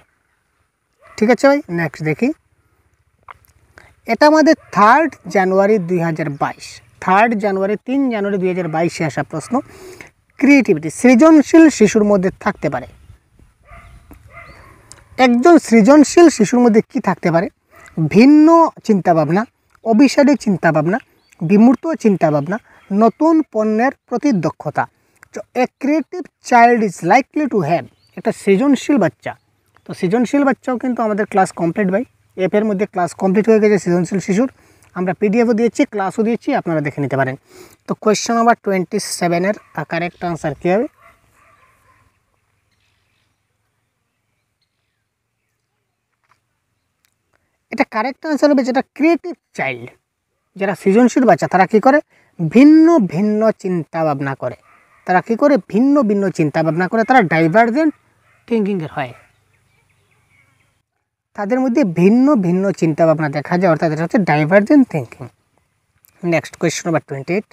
ঠিক আছে ভাই, নেক্সট দেখি। এটা আমাদের 3 জানুয়ারি 2022, 3 জানুয়ারি 2022-এ আসা প্রশ্ন। ক্রিয়েটিভিটি সৃজনশীল শিশুর মধ্যে থাকতে পারে। একজন সৃজনশীল শিশুর মধ্যে কি থাকতে পারে? ভিন্ন চিন্তাভাবনা, অবিষাদী চিন্তাভাবনা, বিমূর্ত চিন্তাভাবনা, নতুন পণ্যের প্রতি দক্ষতা। তো এ creative child is likely to have, একটা সৃজনশীল বাচ্চা। তো সৃজনশীল বাচ্চাও কিন্তু আমাদের ক্লাস কমপ্লিট ভাই, অ্যাপের মধ্যে ক্লাস কমপ্লিট হয়ে গেছে সৃজনশীল শিশুর। আমরা পিডিএফও দিয়েছি, ক্লাসও দিয়েছি, আপনারা দেখে নিতে পারেন। তো কোয়েশ্চেন নাম্বার 27-এর কারেক্ট আনসার কী হবে? এটা কারেক্ট আনসার হবে যেটা ক্রিয়েটিভ চাইল্ড, যারা সৃজনশীল বাচ্চা তারা কী করে, ভিন্ন ভিন্ন চিন্তা ভাবনা করে। তারা কী করে, ভিন্ন ভিন্ন চিন্তা ভাবনা করে, তারা ডাইভার্জেন্ট থিঙ্কিংয়ের হয়, তাদের মধ্যে ভিন্ন ভিন্ন চিন্তা ভাবনা দেখা যায়, অর্থাৎ এটা হচ্ছে divergent thinking. Next question number 28,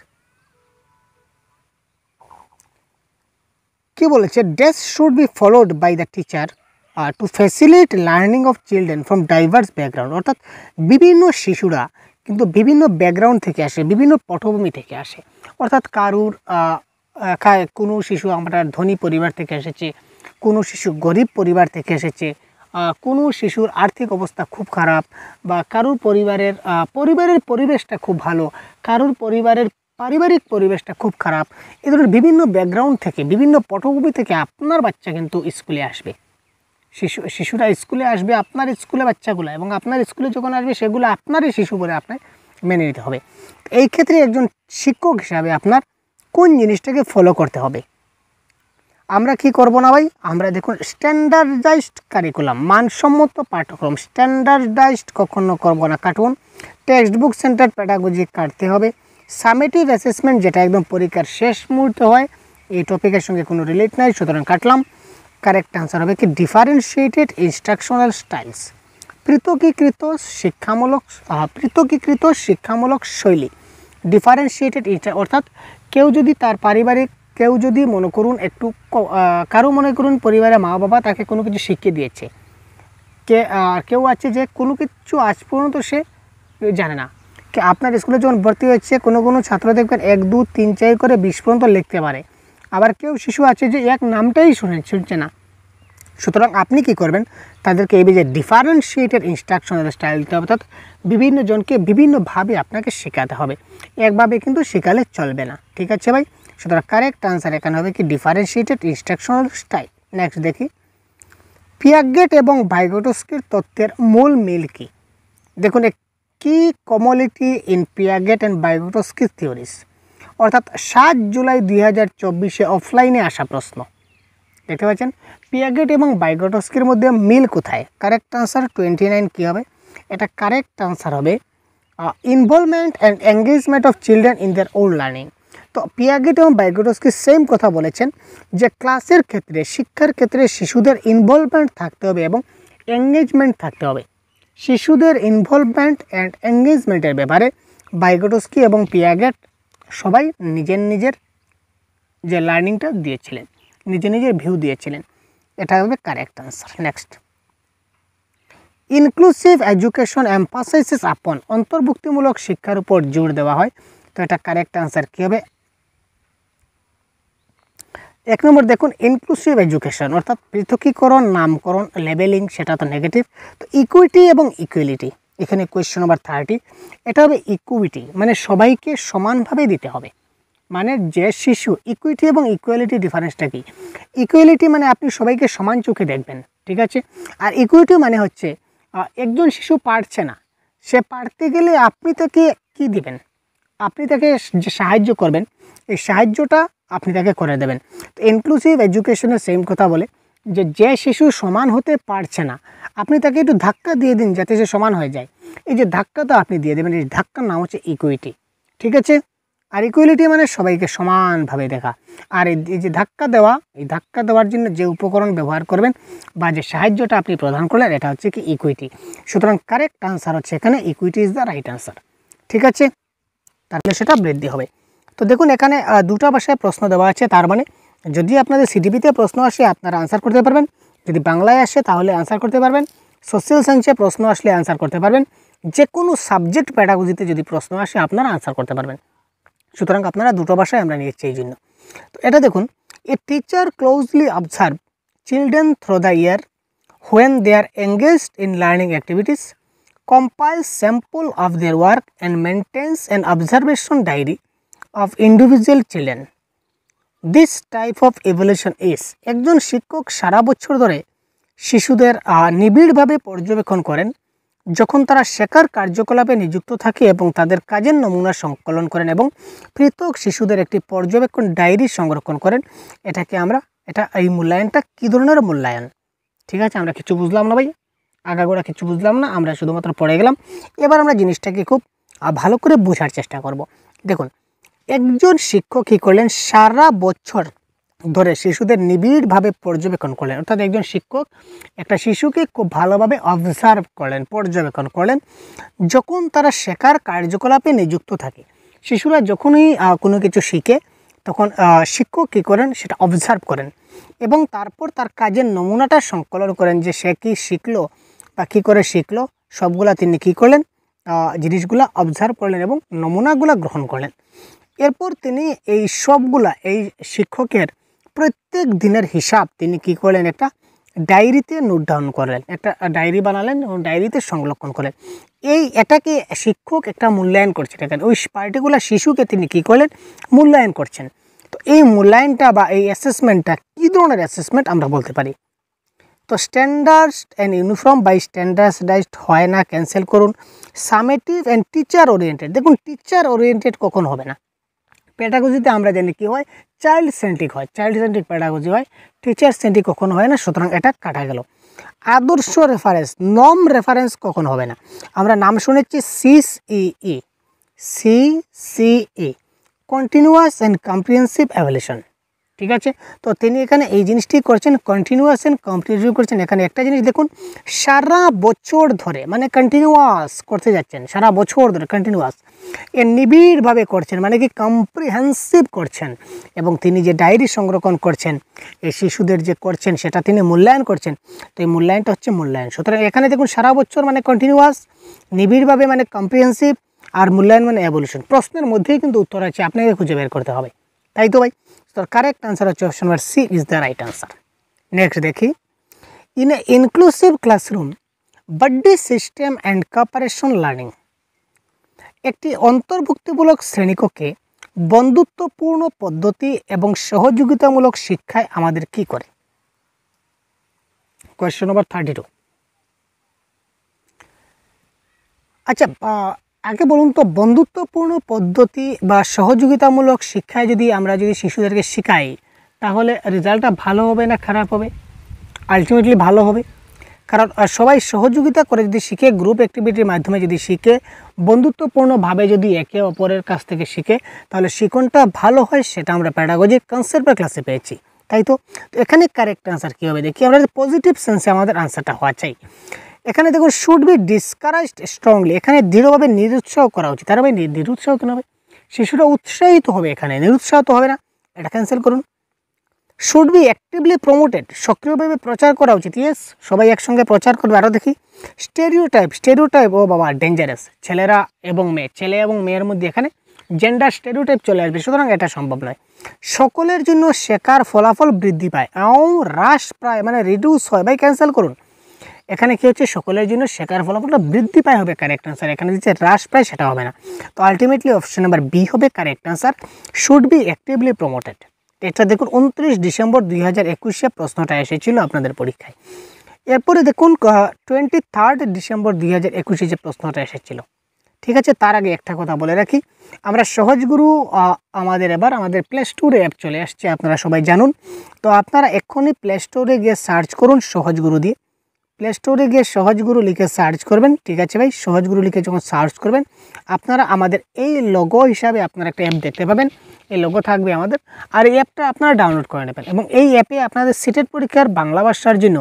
কি বলেছে, dash should be followed by the teacher to facilitate learning of children from diverse background. অর্থাৎ বিভিন্ন শিশুরা কিন্তু বিভিন্ন ব্যাকগ্রাউন্ড থেকে আসে, বিভিন্ন পটভূমি থেকে আসে। অর্থাৎ কারুর কোনো শিশু আমরা ধনী পরিবার থেকে এসেছে, কোনো শিশু গরিব পরিবার থেকে এসেছে, কোনো শিশুর আর্থিক অবস্থা খুব খারাপ, বা কারুর পরিবারের পরিবেশটা খুব ভালো, কারুর পরিবারের পারিবারিক পরিবেশটা খুব খারাপ। এ ধরনের বিভিন্ন ব্যাকগ্রাউন্ড থেকে, বিভিন্ন পটভূমি থেকে আপনার বাচ্চা কিন্তু স্কুলে আসবে। শিশুরা স্কুলে আসবে, আপনার স্কুলে বাচ্চাগুলো, এবং আপনার স্কুলে যখন আসবে সেগুলো আপনারই শিশু বলে আপনার মেনে নিতে হবে। এই ক্ষেত্রে একজন শিক্ষক হিসাবে আপনার কোন জিনিসটাকে ফলো করতে হবে? আমরা কি করব না ভাই, আমরা দেখুন স্ট্যান্ডার্ডাইজড কারিকুলাম, মানসম্মত পাঠ্যক্রম, স্ট্যান্ডার্ডাইজড কখনো করব না cartoon. Text book centre pedagogy কাটতে হবে। সামেটিভ অ্যাসেসমেন্ট, যেটা একদম পরীক্ষার শেষ মুহূর্তে হয়, এই টপিকের সঙ্গে কোনো রিলেট নাই, সুতরাং কাটলাম। কারেক্ট আনসার হবে কি ডিফারেন্সিয়েটেড ইনস্ট্রাকশনাল স্টাইলস, পৃথকীকৃত শিক্ষামূলক শৈলী। ডিফারেন্সিয়েটেড, অর্থাৎ কেউ যদি তার পারিবারিক, কেউ যদি মনে করুন একটু কারো মনে করুন পরিবারের মা বাবা তাকে কোনো কিছু শিখিয়ে দিয়েছে, কেউ আছে যে কোনো কিছু আজ পর্যন্ত সে জানে না। আপনার স্কুলে যখন ভর্তি হচ্ছে কোনো ছাত্র দেখবেন 1, 2, 3, 4 করে 20 পর্যন্ত লিখতে পারে। আবার কেউ শিশু আছে যে এক নামটাই শুনছে না। সুতরাং আপনি কি করবেন, তাদেরকে এই যে ডিফারেন্সিয়েটেড ইনস্ট্রাকশনাল স্টাইল দিতে হবে, অর্থাৎ বিভিন্ন জনকে বিভিন্নভাবে আপনাকে শেখাতে হবে, একভাবে কিন্তু শেখালে চলবে না। ঠিক আছে ভাই, সুতরাং কারেক্ট আনসার এখানে হবে কি ডিফারেন্সিয়েটেড ইনস্ট্রাকশনাল স্টাইল। নেক্সট দেখি, পিয়াগেট এবং ভাইগোটস্কির তত্ত্বের মূল মিল কি? দেখুন, কি কমোডিটি ইন পিয়াগেট অ্যান্ড ভাইগোটস্কির থিওরিজ, অর্থাৎ 7 জুলাই 2024 অফলাইনে আসা প্রশ্ন। দেখতে পাচ্ছেন, পিয়াগেট এবং ভাইগোটস্কির মধ্যে মিল কোথায়? কারেক্ট আনসার 29 কী হবে? এটা কারেক্ট আনসার হবে involvement and engagement of children in their own learning. তো পিয়াগেট এবং ভাইগোটস্কি সেম কথা বলেছেন যে ক্লাসের ক্ষেত্রে, শিক্ষার ক্ষেত্রে শিশুদের ইনভলভমেন্ট থাকতে হবে এবং এঙ্গেজমেন্ট থাকতে হবে। শিশুদের ইনভলভমেন্ট অ্যান্ড এঙ্গেজমেন্টের ব্যাপারে ভাইগোটস্কি এবং পিয়াগেট সবাই নিজের যে লার্নিংটা দিয়েছিলেন, নিজের ভিউ দিয়েছিলেন। এটা হবে correct answer. Next, inclusive education emphasises upon, অন্তর্ভুক্তিমূলক শিক্ষার উপর জোর দেওয়া হয়। তো এটা কারেক্ট আনসার কী হবে? 1 নম্বর দেখুন, ইনক্লুসিভ এডুকেশন অর্থাৎ পৃথকীকরণ, নামকরণ, লেবেলিং, সেটা তো নেগেটিভ। তো ইকুইটি এবং ইকুয়ালিটি, এখানে কোয়েশ্চন নাম্বার 30, এটা হবে ইকুইটি, মানে সবাইকে সমানভাবে দিতে হবে। মানে যে শিশু, ইকুইটি এবং ইকুয়ালিটি ডিফারেন্সটা কি? ইকুয়ালিটি মানে আপনি সবাইকে সমান চোখে দেখবেন, ঠিক আছে। আর ইকুইটি মানে হচ্ছে একজন শিশু পারছে না, সে পারতে গেলে আপনি তাকে কি দিবেন? আপনি তাকে যে সাহায্য করবেন, এই সাহায্যটা আপনি তাকে করে দেবেন। তো ইনক্লুসিভ এডুকেশনের সেম কথা বলে যে শিশু সমান হতে পারছে না, আপনি তাকে একটু ধাক্কা দিয়ে দিন যাতে সে সমান হয়ে যায়। এই যে ধাক্কাটা আপনি দিয়ে দেবেন, এই ধাক্কার নাম হচ্ছে ইকুইটি, ঠিক আছে। আর ইকুয়ালিটি মানে সবাইকে সমানভাবে দেখা। আর এই যে ধাক্কা দেওয়া, এই ধাক্কা দেওয়ার জন্য যে উপকরণ ব্যবহার করবেন বা যে সাহায্যটা আপনি প্রদান করলেন, এটা হচ্ছে কি ইকুইটি। সুতরাং কারেক্ট আনসার হচ্ছে এখানে equity is the right answer, ঠিক আছে। তাহলে সেটা বৃদ্ধি হবে। তো দেখুন, এখানে দুটা ভাষায় প্রশ্ন দেওয়া আছে, তার মানে যদি আপনাদের সিডিপিতে প্রশ্ন আসে আপনারা আনসার করতে পারবেন, যদি বাংলায় আসে তাহলে আনসার করতে পারবেন, সোশ্যাল সায়েন্সে প্রশ্ন আসলে আনসার করতে পারবেন, যে কোনো সাবজেক্ট প্যাডাগজিতে যদি প্রশ্ন আসে আপনারা আনসার করতে পারবেন। সুতরাং আপনারা দুটো ভাষায় আমরা নিয়েছি এই জন্য। তো এটা দেখুন, a teacher closely observe children through the year when they are engaged in learning activities, compiles sample of their work and maintains an observation diary of individual children. This type of evaluation is একজন শিক্ষক সারা বছর ধরে শিশুদের নিবিড়ভাবে পর্যবেক্ষণ করেন যখন তারা শেখার কার্যকলাপে নিযুক্ত থাকে এবং তাদের কাজের নমুনা সংকলন করেন এবং পৃথক শিশুদের একটি পর্যবেক্ষণ ডায়েরি সংরক্ষণ করেন। এই মূল্যায়নটা কী ধরনের মূল্যায়ন? ঠিক আছে, আমরা কিছু বুঝলাম না ভাই, আগাগোড়া কিছু বুঝলাম না, আমরা শুধুমাত্র পড়ে গেলাম। এবার আমরা জিনিসটাকে খুব ভালো করে বোঝার চেষ্টা করব। দেখুন, একজন শিক্ষক কী করলেন, সারা বছর ধরে শিশুদের নিবিড়ভাবে পর্যবেক্ষণ করলেন। অর্থাৎ একজন শিক্ষক একটা শিশুকে খুব ভালোভাবে অবজার্ভ করলেন, পর্যবেক্ষণ করলেন যখন তারা শেখার কার্যকলাপে নিযুক্ত থাকে। শিশুরা যখনই কোনো কিছু শিখে তখন শিক্ষক কী করেন, সেটা অবজার্ভ করেন এবং তারপর তার কাজের নমুনাটা সংকলন করেন যে সে কী শিখলো বা কী করে শিখলো, সবগুলা তিনি কী করলেন, জিনিসগুলা অবজার্ভ করলেন এবং নমুনাগুলা গ্রহণ করলেন। এরপর তিনি এই শিক্ষকের প্রত্যেক দিনের হিসাব তিনি কী করলেন, একটা ডায়েরিতে নোট ডাউন করলেন, একটা ডায়েরি বানালেন এবং ডায়েরিতে সংরক্ষণ করলেন। এটাকে শিক্ষক একটা মূল্যায়ন করছেন। এখানে ওই পার্টিকুলার শিশুকে তিনি কী করলেন, মূল্যায়ন করছেন। তো এই মূল্যায়নটা বা এই অ্যাসেসমেন্টটা কী ধরনের অ্যাসেসমেন্ট আমরা বলতে পারি? তো standard and uniform by standardised হয় না, ক্যান্সেল করুন। সামেটিভ অ্যান্ড টিচার ওরিয়েন্টেড, দেখুন টিচার ওরিয়েন্টেড কখন হবে না? প্যাডাগজিতে আমরা জানি কি হয়, চাইল্ড সেন্ট্রিক হয়, চাইল্ড সেন্ট্রিক প্যাডাগজি হয়, টিচার সেন্ট্রিক কখনো হয় না, সুতরাং এটা কাটা গেল। আদর্শ রেফারেন্স, নর্ম রেফারেন্স কখন হবে না? আমরা নাম শুনেছি CCE, continuous and comprehensive evaluation. ঠিক আছে, তো তিনি এখানে এই জিনিসটি করছেন, কন্টিনিউয়াস অ্যান্ড কম্প্রিহেন্সিভ করছেন। এখানে একটা জিনিস দেখুন, সারা বছর ধরে মানে কন্টিনিউয়াস করতে যাচ্ছেন, সারা বছর ধরে কন্টিনিউয়াস, নিবিড়ভাবে করছেন মানে কি কম্প্রিহেন্সিভ করছেন, এবং তিনি যে ডায়েরি সংরক্ষণ করছেন এই শিশুদের যে করছেন সেটা তিনি মূল্যায়ন করছেন। তো এই মূল্যায়নটা হচ্ছে মূল্যায়ন। সুতরাং এখানে দেখুন সারা বছর মানে কন্টিনিউয়াস, নিবিড়ভাবে মানে কম্প্রিহেন্সিভ, আর মূল্যায়ন মানে এভলিউশন। প্রশ্নের মধ্যেই কিন্তু উত্তর আছে, আপনাকে খুঁজে বের করতে হবে, তাই তো ভাই? তো কারেক্ট আনসার হচ্ছে option number C is the right answer. Next দেখি, in a inclusive classroom buddy system and cooperation learning, একটি অন্তর্ভুক্তিমূলক শ্রেণীকক্ষে বন্ধুত্বপূর্ণ পদ্ধতি এবং সহযোগিতামূলক শিক্ষায় আমাদের কি করে? কোয়েশ্চন নম্বর 32। আচ্ছা, আগে বলুন তো, বন্ধুত্বপূর্ণ পদ্ধতি বা সহযোগিতামূলক শিক্ষায় যদি শিশুদেরকে শেখাই তাহলে রেজাল্টটা ভালো হবে না খারাপ হবে? আলটিমেটলি ভালো হবে, কারণ সবাই সহযোগিতা করে যদি শিখে, গ্রুপ অ্যাক্টিভিটির মাধ্যমে যদি শিখে, বন্ধুত্বপূর্ণভাবে যদি একে অপরের কাছ থেকে শিখে, তাহলে শিক্ষণটা ভালো হয়। সেটা আমরা প্যাডাগজিক কনসেপ্টের ক্লাসে পেয়েছি, তাই তো? এখানে কারেক্ট আনসার কী হবে দেখি আমরা, পজিটিভ সেন্সে আমাদের আনসারটা হওয়া চাই। এখানে দেখুন, শুড বি ডিসকারেজড স্ট্রংলি, এখানে দৃঢ়ভাবে নিরুৎসাহ করা উচিত। তার ভাই নিরুৎসাহ কেন হবে? শিশুরা উৎসাহিত হবে, এখানে নিরুৎসাহ তো হবে না, এটা ক্যান্সেল করুন। শুড বি অ্যাক্টিভলি প্রমোটেড, সক্রিয়ভাবে প্রচার করা উচিত। ইয়েস, সবাই একসঙ্গে প্রচার করবে। আরও দেখি, স্টেরিওটাইপ, ও বাবা ডেঞ্জারাস, ছেলেরা এবং মেয়ে, ছেলে এবং মেয়ের মধ্যে এখানে জেন্ডার স্টেরিওটাইপ চলে আসবে, সুতরাং এটা সম্ভব নয়। সকলের জন্য শেখার ফলাফল বৃদ্ধি পায়, হ্রাস প্রায় মানে রিডিউস হয়, ভাই ক্যান্সেল করুন। এখানে কী হচ্ছে, সকলের জন্য শেখার ফলাফলটা বৃদ্ধি পায় হবে কারেক্ট আনসার। এখানে যে হ্রাস পায় সেটা হবে না। তো আলটিমেটলি অপশন নাম্বার বি হবে correct answer, should be actively promoted. এটা দেখুন 29 ডিসেম্বর 2021 প্রশ্নটা এসেছিল আপনাদের পরীক্ষায়। এরপরে দেখুন 23 ডিসেম্বর 2021 যে প্রশ্নটা এসেছিল। ঠিক আছে, তার আগে একটা কথা বলে রাখি, আমরা সহজগুরু আমাদের প্লে স্টোরে অ্যাপ চলে আসছে, আপনারা সবাই জানুন। তো আপনারা এক্ষুনি প্লে স্টোরে গিয়ে সার্চ করুন সহজগুরু দিয়ে, প্লে স্টোরে গিয়ে সহজগুরু লিখে সার্চ করবেন। ঠিক আছে ভাই, সহজগুরু লিখে যখন সার্চ করবেন আপনারা আমাদের এই লোগো হিসাবে আপনারা একটা অ্যাপ দেখতে পাবেন, এই লোগো থাকবে আমাদের, আর এই অ্যাপটা আপনারা ডাউনলোড করে নেবেন এবং এই অ্যাপে আপনাদের সিটেট পরীক্ষার বাংলা ভাষার জন্য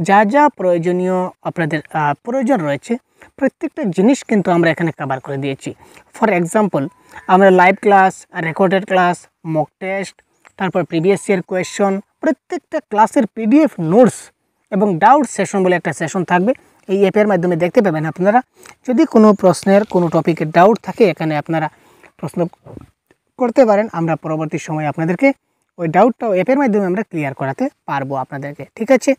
যা যা প্রয়োজনীয় আপনাদের প্রয়োজন রয়েছে প্রত্যেকটা জিনিস কিন্তু আমরা এখানে কভার করে দিয়েছি। ফর এক্সাম্পল, আমরা live class, recorded class, mock test, তারপর প্রিভিয়াস ইয়ার কোয়েশ্চন, প্রত্যেকটা ক্লাসের পিডিএফ নোটস এবং ডাউট সেশন বলে একটা সেশন থাকবে, এই অ্যাপের মাধ্যমে দেখতে পাবেন। আপনারা যদি কোনো প্রশ্নের কোনো টপিকের ডাউট থাকে এখানে আপনারা প্রশ্ন করতে পারেন, আমরা পরবর্তী সময়ে আপনাদেরকে ওই ডাউটটাও অ্যাপের মাধ্যমে আমরা ক্লিয়ার করাতে পারবো আপনাদেরকে। ঠিক আছে,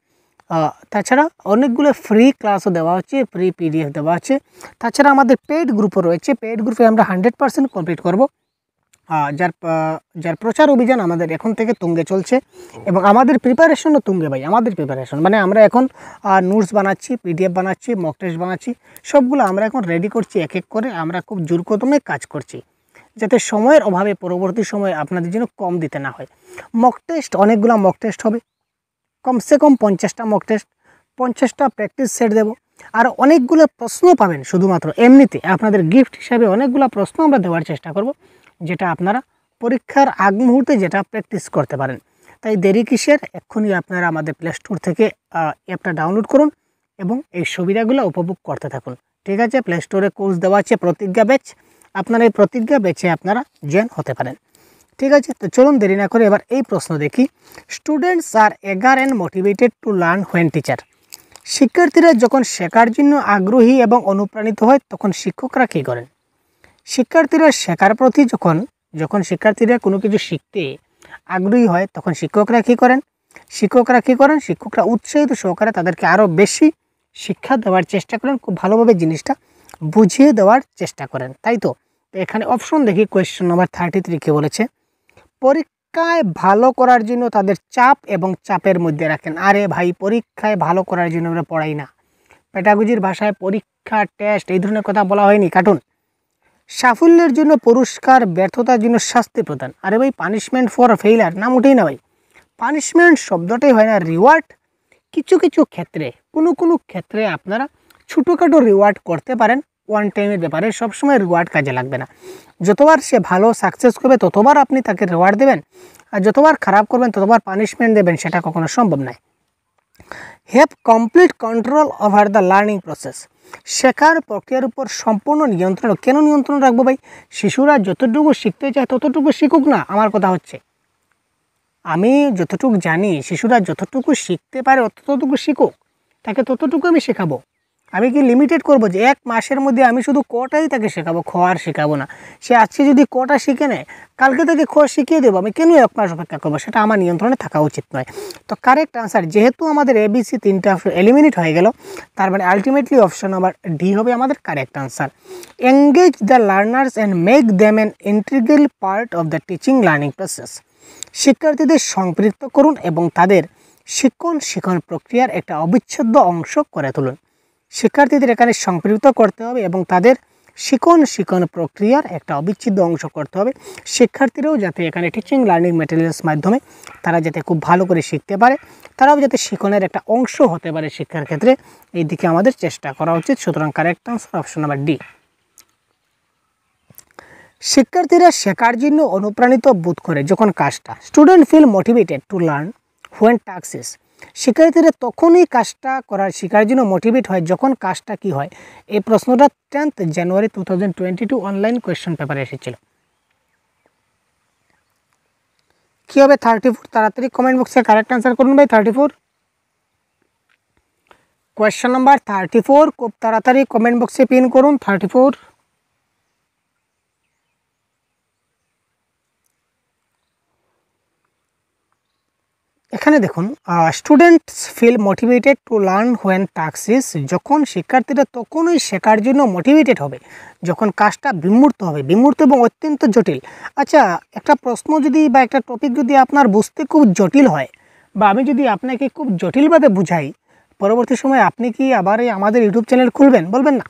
তাছাড়া অনেকগুলো ফ্রি ক্লাসও দেওয়া হচ্ছে, ফ্রি পিডিএফ দেওয়া হচ্ছে। তাছাড়া আমাদের পেইড গ্রুপও রয়েছে, পেইড গ্রুপে আমরা 100% কমপ্লিট করব। যার প্রচার অভিযান আমাদের এখন থেকে তুঙ্গে চলছে এবং আমাদের প্রিপারেশনও তুঙ্গে ভাই। আমাদের প্রিপারেশন মানে আমরা এখন নোটস বানাচ্ছি, পিডিএফ বানাচ্ছি, মক টেস্ট বানাচ্ছি, সবগুলো আমরা এখন রেডি করছি এক এক করে। আমরা খুব জোর কদমে কাজ করছি যাতে সময়ের অভাবে পরবর্তী সময়ে আপনাদের জন্য কম দিতে না হয়। মক টেস্ট অনেকগুলো মক টেস্ট হবে, কমসে কম 50টা মক টেস্ট, 50টা প্র্যাকটিস সেট দেবো, আর অনেকগুলো প্রশ্ন পাবেন শুধুমাত্র এমনিতে আপনাদের গিফট হিসাবে। অনেকগুলো প্রশ্ন আমরা দেওয়ার চেষ্টা করব যেটা আপনারা পরীক্ষার আগ মুহূর্তে যেটা প্র্যাকটিস করতে পারেন। তাই দেরি কিসের, এক্ষুনি আপনারা আমাদের প্লে স্টোর থেকে অ্যাপটা ডাউনলোড করুন এবং এই সুবিধাগুলো উপভোগ করতে থাকুন। ঠিক আছে, প্লে স্টোরে কোর্স দেওয়া আছে প্রতিজ্ঞা ব্যাচ, আপনারা এই প্রতিজ্ঞা ব্যাচে আপনারা জয়েন হতে পারেন। ঠিক আছে, তো চলুন দেরি না করে এবার এই প্রশ্ন দেখি। স্টুডেন্টস আর এগার and motivated to learn when teacher. শিক্ষার্থীরা যখন শেখার জন্য আগ্রহী এবং অনুপ্রাণিত হয় তখন শিক্ষকরা কী করেন? শিক্ষার্থীরা শেখার প্রতি যখন শিক্ষার্থীরা কোনো কিছু শিখতে আগ্রহী হয় তখন শিক্ষকরা কী করেন? শিক্ষকরা উৎসাহিত সহকারে তাদেরকে আরও বেশি শিক্ষা দেওয়ার চেষ্টা করেন, খুব ভালোভাবে জিনিসটা বুঝিয়ে দেওয়ার চেষ্টা করেন, তাই তো? এখানে অপশন দেখি, কোয়েশ্চেন নাম্বার 33 কী বলেছে? পরীক্ষায় ভালো করার জন্য তাদের চাপ এবং চাপের মধ্যে রাখেন। আরে ভাই, পরীক্ষায় ভালো করার জন্য আমরা পড়াই না। পেডাগজির ভাষায় পরীক্ষা, টেস্ট এই ধরনের কথা বলা হয়নি, কার্টুন। সাফল্যের জন্য পুরস্কার, ব্যর্থতার জন্য শাস্তি প্রদান। আরে ভাই, পানিশমেন্ট ফর ফেইলার নাম উঠেই না ভাই। পানিশমেন্ট শব্দটাই হয় না, রিওয়ার্ড। কিছু কিছু ক্ষেত্রে, কোনো ক্ষেত্রে আপনারা ছোটোখাটো রিওয়ার্ড করতে পারেন, ওয়ান টাইমের ব্যাপারে। সবসময় রিওয়ার্ড কাজে লাগবে না। যতবার সে ভালো সাকসেস করবে ততবার আপনি তাকে রিওয়ার্ড দেবেন, আর যতবার খারাপ করবেন ততবার পানিশমেন্ট দেবেন, সেটা কখনো সম্ভব নয়। Have complete control over the learning process. শেখার প্রক্রিয়ার উপর সম্পূর্ণ নিয়ন্ত্রণ। কেন নিয়ন্ত্রণ রাখবো ভাই? শিশুরা যতটুকু শিখতে চায় ততটুকু শিখুক না। আমার কথা হচ্ছে, আমি যতটুকু জানি শিশুরা যতটুকু শিখতে পারে ততটুকু শিখুক, তাকে ততটুকু আমি শেখাবো। আমি কি লিমিটেড করবো যে 1 মাসের মধ্যে আমি শুধু কটাই তাকে শেখাবো, খ আর শেখাবো না? সে আজকে যদি কটা শিখে নেয়, কালকে তাকে খ শিখিয়ে দেবো। আমি কেন 1 মাস অপেক্ষা করবো? সেটা আমার নিয়ন্ত্রণে থাকা উচিত নয়। তো কারেক্ট আনসার, যেহেতু আমাদের ABC 3টা অপশন এলিমিনেট হয়ে গেল, তার মানে আলটিমেটলি অপশন নাম্বার ডি হবে আমাদের correct answer. Engage the learners and make them an integral part of the teaching learning process. শিক্ষার্থীদের সম্পৃক্ত করুন এবং তাদের শিক্ষণ প্রক্রিয়ার একটা অবিচ্ছেদ্য অংশ করে তুলুন। শিক্ষার্থীদের এখানে সম্পৃক্ত করতে হবে এবং তাদের শিক্ষণ প্রক্রিয়ার একটা অবিচ্ছেদ্য অংশ করতে হবে। শিক্ষার্থীরাও যাতে এখানে টিচিং লার্নিং ম্যাটেরিয়ালস মাধ্যমে তারা যাতে খুব ভালো করে শিখতে পারে, তারাও যাতে শিক্ষণের একটা অংশ হতে পারে শিক্ষার ক্ষেত্রে, এই দিকে আমাদের চেষ্টা করা উচিত। সুতরাং correct answer option number D. শিক্ষার্থীরা শেখার জন্য অনুপ্রাণিত বোধ করে যখন কাজটা। Student feel motivated to learn when task is. শিক্ষার্থীরা তখনই কাজটা শেখার জন্য মোটিভেট হয় যখন কাজটা কি হয়। এই প্রশ্নটা 10th জানুয়ারি 2022 অনলাইন কোয়েশ্চেন পেপারে এসেছিল। কী হবে 34? তাড়াতাড়ি কমেন্ট বক্সে কারেক্ট আনসার করুন ভাই। 34 কোয়েশ্চেন নাম্বার 34 খুব তাড়াতাড়ি কমেন্ট বক্সে পিন করুন। 34 এখানে দেখুন, students feel motivated to learn when task is. যখন শিক্ষার্থীরা তখনই শেখার জন্য মোটিভেটেড হবে যখন কাজটা বিমূর্ত হবে, বিমূর্ত এবং অত্যন্ত জটিল। আচ্ছা, একটা প্রশ্ন যদি বা একটা টপিক যদি আপনার বুঝতে খুব জটিল হয়, বা আমি যদি আপনাকে খুব জটিলভাবে বুঝাই, পরবর্তী সময় আপনি কি আবার আমাদের ইউটিউব চ্যানেল খুলবেন? বলবেন না।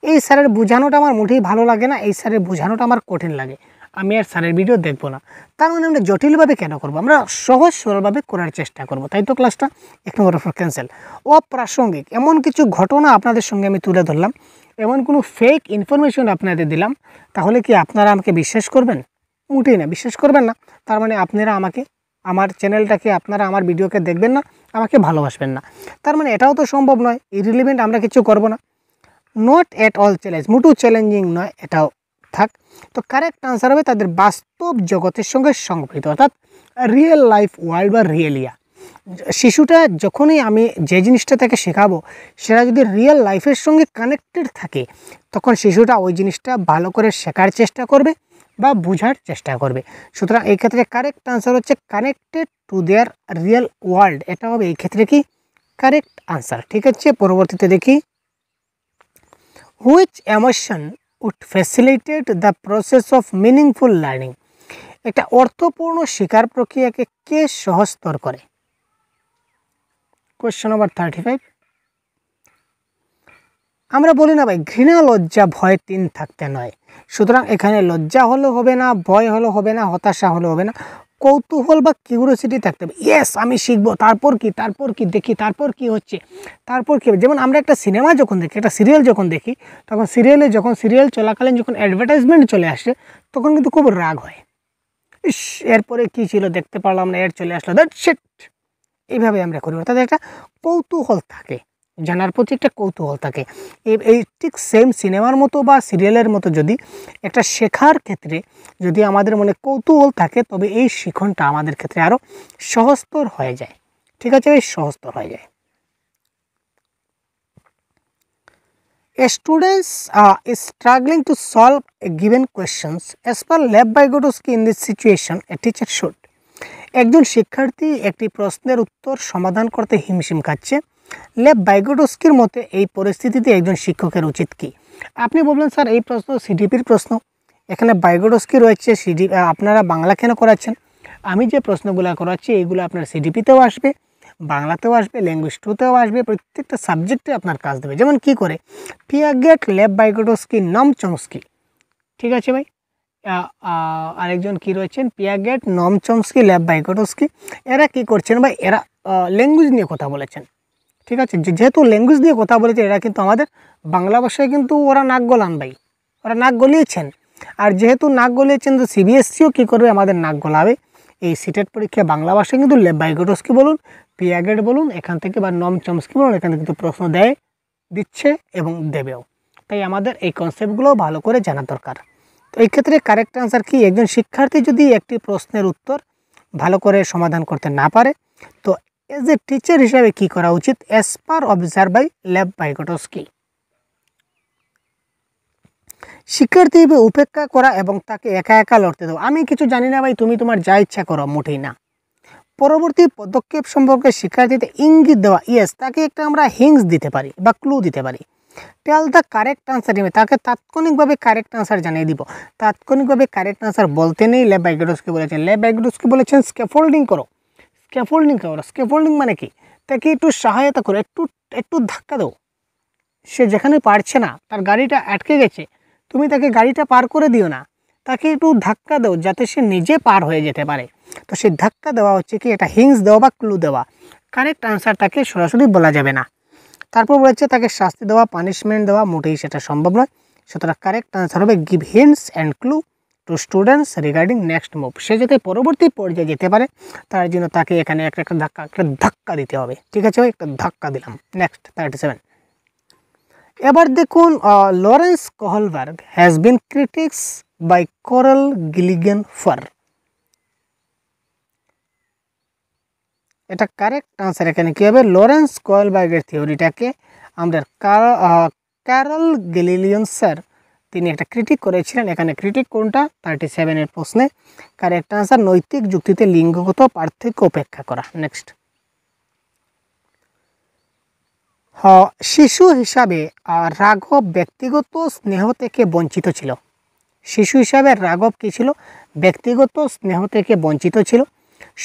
এই স্যারের বোঝানোটা আমার মোটেই ভালো লাগে না, এই স্যারের বোঝানোটা আমার কঠিন লাগে, আমি আর স্যারের ভিডিও দেখবো না। তার মানে আমরা জটিলভাবে কেন করবো? আমরা সহজ সরলভাবে করার চেষ্টা করব, তাই তো? ক্লাসটা 1 নম্বর ফর ক্যান্সেল। অপ্রাসঙ্গিক এমন কিছু ঘটনা আপনাদের সঙ্গে আমি তুলে ধরলাম, এমন কোনো ফেক ইনফরমেশন আপনাদের দিলাম, তাহলে কি আপনারা আমাকে বিশ্বাস করবেন? মোটেই না, বিশ্বাস করবেন না। তার মানে আপনারা আমাকে, আমার চ্যানেলটাকে, আপনারা আমার ভিডিওকে দেখবেন না, আমাকে ভালোবাসবেন না। তার মানে এটাও তো সম্ভব নয়, ইরিলিভেন্ট আমরা কিছু করব না। নট এট অল চ্যালেঞ্জ, মোটেও চ্যালেঞ্জিং নয়, এটাও থাক। তো কারেক্ট আনসার হবে তাদের বাস্তব জগতের সঙ্গে সংগঠিত, অর্থাৎ রিয়েল লাইফ ওয়ার্ল্ড বা রিয়েলিয়া। শিশুটা যখনই আমি যে জিনিসটা তাকে শেখাবো সেটা যদি রিয়েল লাইফের সঙ্গে কানেক্টেড থাকে, তখন শিশুটা ওই জিনিসটা ভালো করে শেখার চেষ্টা করবে বা বোঝার চেষ্টা করবে। সুতরাং এই ক্ষেত্রে কারেক্ট আনসার হচ্ছে connected to their real world, এটা হবে এই ক্ষেত্রে কি কারেক্ট আনসার। ঠিক আছে, পরবর্তীতে দেখি। Which emotion would facilitate the process of meaningful learning। একটা অর্থপূর্ণ শিকার প্রক্রিয়াকে কে সহজতর করে? Question number 35। আমরা বলি না ভাই, ঘৃণা লজ্জা ভয় তিন থাকতে নয়। সুতরাং এখানে লজ্জা হলেও হবে না, ভয় হলেও হবে না, হতাশা হলেও হবে না, কৌতূহল বা কিউরিওসিটি থাকতে হবে। ইয়েস, আমি শিখবো, তারপর কি দেখি, তারপর কি হচ্ছে, তারপর কী হবে। যেমন আমরা একটা সিনেমা যখন দেখি, একটা সিরিয়াল যখন দেখি, তখন সিরিয়াল চলাকালীন যখন অ্যাডভার্টাইজমেন্ট চলে আসে, তখন কিন্তু খুব রাগ হয়। ইস, এরপরে কী ছিল দেখতে পারলাম না, এর চলে আসলো, দ্যাট শিট। এইভাবে আমরা করি, অর্থাৎ একটা কৌতূহল থাকে, জানার প্রতি একটা কৌতূহল থাকে। এই ঠিক সেম সিনেমার মতো বা সিরিয়ালের মতো যদি একটা শেখার ক্ষেত্রে যদি আমাদের মনে কৌতূহল থাকে, তবে এই শিখনটা আমাদের ক্ষেত্রে আরও সহজতর হয়ে যায়। ঠিক আছে, এই সহজতর হয়ে যায়। A student is struggling to solve a given questions. As per Lev Vygotsky, in this situation, a teacher should. একজন শিক্ষার্থী একটি প্রশ্নের উত্তর সমাধান করতে হিমশিম খাচ্ছে। লেভ ভাইগোটস্কির মতে এই পরিস্থিতিতে একজন শিক্ষকের উচিত কি? আপনি বলবেন স্যার এই প্রশ্ন সিডিপির প্রশ্ন, এখানে ভাইগোটস্কি রয়েছে, আপনারা বাংলা কেন করাচ্ছেন? আমি যে প্রশ্নগুলো করাচ্ছি এইগুলো আপনার সিডিপিতেও আসবে, বাংলাতেও আসবে, ল্যাঙ্গুয়েজ টুতেও আসবে, প্রত্যেকটা সাবজেক্টে আপনার কাজ দেবে। যেমন কি করে, পিয়াগেট, লেভ ভাইগোটস্কি, নম চমস্কি। ঠিক আছে ভাই, আরেকজন কি রয়েছেন, পিয়াগেট, নম চমস্কি, লেভ ভাইগোটস্কি। এরা কি করছেন ভাই, এরা ল্যাঙ্গুয়েজ নিয়ে কথা বলেছেন। ঠিক আছে, যেহেতু ল্যাঙ্গুয়েজ নিয়ে কথা বলেছে, এরা কিন্তু আমাদের বাংলা ভাষায় কিন্তু ওরা নাক গলান ভাই, ওরা নাক গলিয়েছেন। আর যেহেতু নাক গলিয়েছেন, তো সিবিএসসিও কী করবে, আমাদের নাক গলাবে। এই সিটেট পরীক্ষা বাংলা ভাষায় কিন্তু লেভ ভাইগোটস্কি বলুন, পিয়াগেট বলুন, এখান থেকে বা নম চমস্কি বলুন, এখান থেকে কিন্তু প্রশ্ন দিচ্ছে এবং দেবেও। তাই আমাদের এই কনসেপ্টগুলো ভালো করে জানা দরকার। তো এই ক্ষেত্রে কারেক্ট আনসার কি? একজন শিক্ষার্থী যদি একটি প্রশ্নের উত্তর ভালো করে সমাধান করতে না পারে, তো এজ এ টিচার হিসাবে কি করা উচিত? As per observe by Lev Vygotsky, শিক্ষার্থী উপেক্ষা করা এবং তাকে একা একা লড়তে দাও। আমি কিছু জানি না ভাই, তুমি তোমার যা ইচ্ছা করো, মোটেই না। পরবর্তী পদক্ষেপ সম্পর্কে শিক্ষার্থীতে ইঙ্গিত দেওয়া, ইয়েস, তাকে একটা আমরা হিংস দিতে পারি বা ক্লু দিতে পারি। টেল দ্য কারেক্ট আনসার, তাকে তাৎক্ষণিকভাবে কারেক্ট আনসার জানিয়ে দিব। তাৎক্ষণিকভাবে কারেক্ট আনসার বলতে নেই, লেভ ভাইগোটস্কি বলেছেন। লেভ ভাইগোটস্কি বলেছেন স্ক্যাফোল্ডিং করো। স্ক্যাফোল্ডিং মানে কি? তাকে একটু সহায়তা করো, একটু ধাক্কা দাও। সে যেখানে পারছে না, তার গাড়িটা আটকে গেছে, তুমি তাকে গাড়িটা পার করে দিও না, তাকে একটু ধাক্কা দাও যাতে সে নিজে পার হয়ে যেতে পারে। তো সেই ধাক্কা দেওয়া হচ্ছে কি, এটা হিংস দেওয়া বা ক্লু দেওয়া। কারেক্ট আনসার তাকে সরাসরি বলা যাবে না। তারপর বলেছে তাকে শাস্তি দেওয়া, পানিশমেন্ট দেওয়া, মোটেই সেটা সম্ভব নয়। সুতরাং কারেক্ট আনসার হবে give hints and clue to students regarding next move. সে যাতে পরবর্তী পর্যায়ে যেতে পারে, তার জন্য তাকে এখানে একটা ধাক্কা দিতে হবে। ঠিক আছে, একটা ধাক্কা দিলাম। নেক্সট 37। এবার দেখুন, Lawrence Kohlberg has been critics by Carol Gilligan for. এটা কারেক্ট আনসার এখানে কী হবে? লরেন্স কোহলবার্গের থিওরিটাকে আমরা ক্যারল গ্যালিলিয়ান স্যার তিনি একটা ক্রিটিক করেছিলেন। এখানে ক্রিটিক কোনটা? 37-এর প্রশ্নে কারেক্ট আনসার নৈতিক যুক্তিতে লিঙ্গগত পার্থক্য উপেক্ষা করা। নেক্সট, শিশু হিসাবে রাঘব ব্যক্তিগত স্নেহ থেকে বঞ্চিত ছিল। শিশু হিসাবে রাঘব কী ছিল? ব্যক্তিগত স্নেহ থেকে বঞ্চিত ছিল।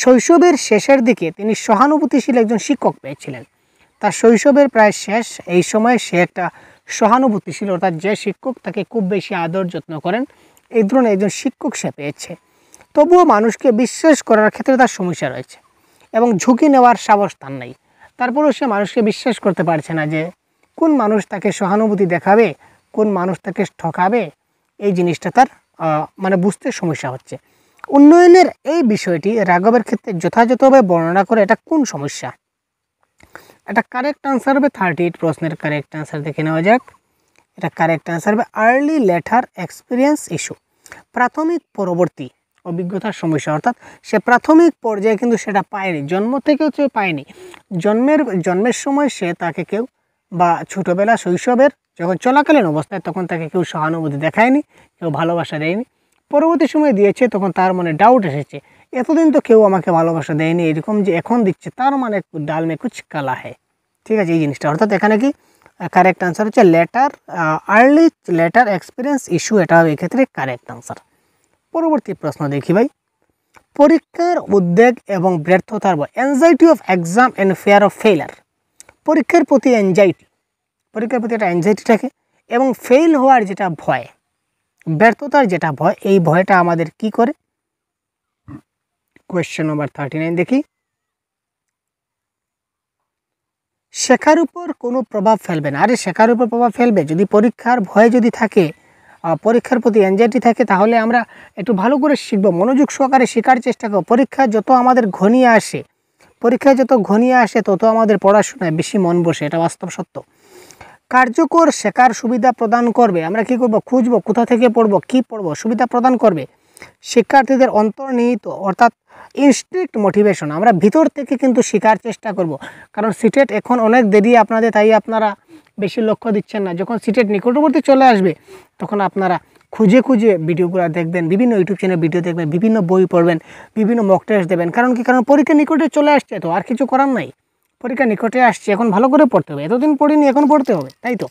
শৈশবের শেষের দিকে তিনি সহানুভূতিশীল একজন শিক্ষক পেয়েছিলেন। তার শৈশবের প্রায় শেষ, এই সময় সে একটা সহানুভূতিশীল, অর্থাৎ যে শিক্ষক তাকে খুব বেশি আদর যত্ন করেন, এই ধরনের একজন শিক্ষক সে পেয়েছে। তবুও মানুষকে বিশ্বাস করার ক্ষেত্রে তার সমস্যা রয়েছে এবং ঝুঁকি নেওয়ার সাহস তার নেই। তারপরেও সে মানুষকে বিশ্বাস করতে পারছে না যে কোন মানুষ তাকে সহানুভূতি দেখাবে, কোন মানুষ তাকে ঠকাবে। এই জিনিসটা তার মানে বুঝতে সমস্যা হচ্ছে। উন্নয়নের এই বিষয়টি রাঘবের ক্ষেত্রে যথাযথভাবে বর্ণনা করে এটা কোন সমস্যা? এটা কারেক্ট আনসার হবে 38 প্রশ্নের কারেক্ট আনসার দেখে নেওয়া যাক। এটা কারেক্ট আনসার হবে আর্লি লেটার এক্সপিরিয়েন্স ইস্যু, প্রাথমিক পরবর্তী অভিজ্ঞতার সমস্যা। অর্থাৎ সে প্রাথমিক পর্যায়ে কিন্তু সেটা পায়নি, জন্ম থেকেও সে পায়নি। জন্মের সময় সে তাকে কেউ বা ছোটোবেলা শৈশবের যখন চলাকালীন অবস্থায় তখন তাকে কেউ সহানুভূতি দেখায়নি, কেউ ভালোবাসা দেয়নি। পরবর্তী সময় দিয়েছে, তখন তার মনে ডাউট এসেছে, এতদিন তো কেউ আমাকে ভালোবাসা দেয়নি, এরকম যে এখন দিচ্ছে তার মানে ডাল মে কুছ কালা হ্যায়। ঠিক আছে, এই জিনিসটা। অর্থাৎ এখানে কি কারেক্ট আনসার হচ্ছে আর্লি লেটার এক্সপিরিয়েন্স ইস্যু, এটা হবে এক্ষেত্রে কারেক্ট আনসার। পরবর্তী প্রশ্ন দেখি ভাই, পরীক্ষার উদ্বেগ এবং ব্যর্থতার ভয়, anxiety of exam and fear of failure. পরীক্ষার প্রতি অ্যাংজাইটি, পরীক্ষার প্রতি একটা অ্যাংজাইটি থাকে, এবং ফেল হওয়ার যেটা ভয়, ব্যর্থতার যেটা ভয়, এই ভয়টা আমাদের কি করে? কোয়েশ্চেন নম্বর 39 দেখি। শেখার উপর কোনো প্রভাব ফেলবে না। আরে শেখার উপর প্রভাব ফেলবে? যদি পরীক্ষার ভয় যদি থাকে, পরীক্ষার প্রতি অ্যাংজাইটি থাকে, তাহলে আমরা একটু ভালো করে শিখব, মনোযোগ সহকারে শেখার চেষ্টা করব। পরীক্ষা যত আমাদের ঘনিয়ে আসে, পরীক্ষায় যত ঘনিয়ে আসে তত আমাদের পড়াশোনায় বেশি মন বসে, এটা বাস্তব সত্য। কার্যকর শেখার সুবিধা প্রদান করবে। আমরা কি করব? খুঁজব কোথা থেকে পড়ব, কি পড়ব, সুবিধা প্রদান করবে। শিক্ষার্থীদের অন্তর্নিহিত অর্থাৎ ইনস্টিংক্ট মোটিভেশন, আমরা ভিতর থেকে কিন্তু শেখার চেষ্টা করব। কারণ সিটেট এখন অনেক দেরি আপনাদের, তাই আপনারা বেশি লক্ষ্য দিচ্ছেন না। যখন সিটেট নিকটবর্তী চলে আসবে তখন আপনারা খুঁজে খুঁজে ভিডিওগুলো দেখবেন, বিভিন্ন ইউটিউব চ্যানেল ভিডিও দেখবেন, বিভিন্ন বই পড়বেন, বিভিন্ন মক টেস্ট দেবেন। কারণ কি? কারণ পরীক্ষা নিকটে চলে আসছে, তো আর কিছু করার নাই। পরীক্ষা নিকটে আসছে, এখন ভালো করে পড়তে হবে। এতদিন পড়িনি, এখন পড়তে হবে, তাই তো?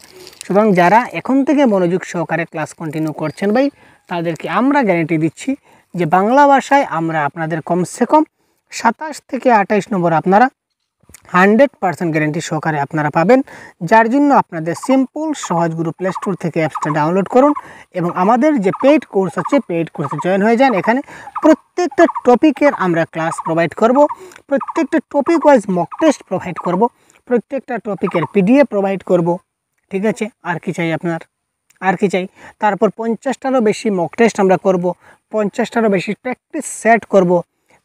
সুতরাং যারা এখন থেকে মনোযোগ সহকারে ক্লাস কন্টিনিউ করছেন ভাই, তাদেরকে আমরা গ্যারেন্টি দিচ্ছি যে বাংলা ভাষায় আমরা আপনাদের কমসে কম 27 থেকে 28 নম্বর আপনারা 100% গ্যারেন্টি সহকারে আপনারা পাবেন। যার জন্য আপনাদের সিম্পল সহজ গুরু প্লে স্টোর থেকে অ্যাপসটা ডাউনলোড করুন এবং আমাদের যে পেইড কোর্স আছে, পেইড কোর্সে জয়েন হয়ে যান। এখানে প্রত্যেকটা টপিকের আমরা ক্লাস প্রোভাইড করব, প্রত্যেকটা topic wise mock test provide করব, প্রত্যেকটা টপিকের পিডিএফ প্রোভাইড করব। ঠিক আছে? আর কি চাই আপনার? আর কি চাই? তারপর 50টারও বেশি মক টেস্ট আমরা করব, 50টারও বেশি প্র্যাকটিস সেট করব।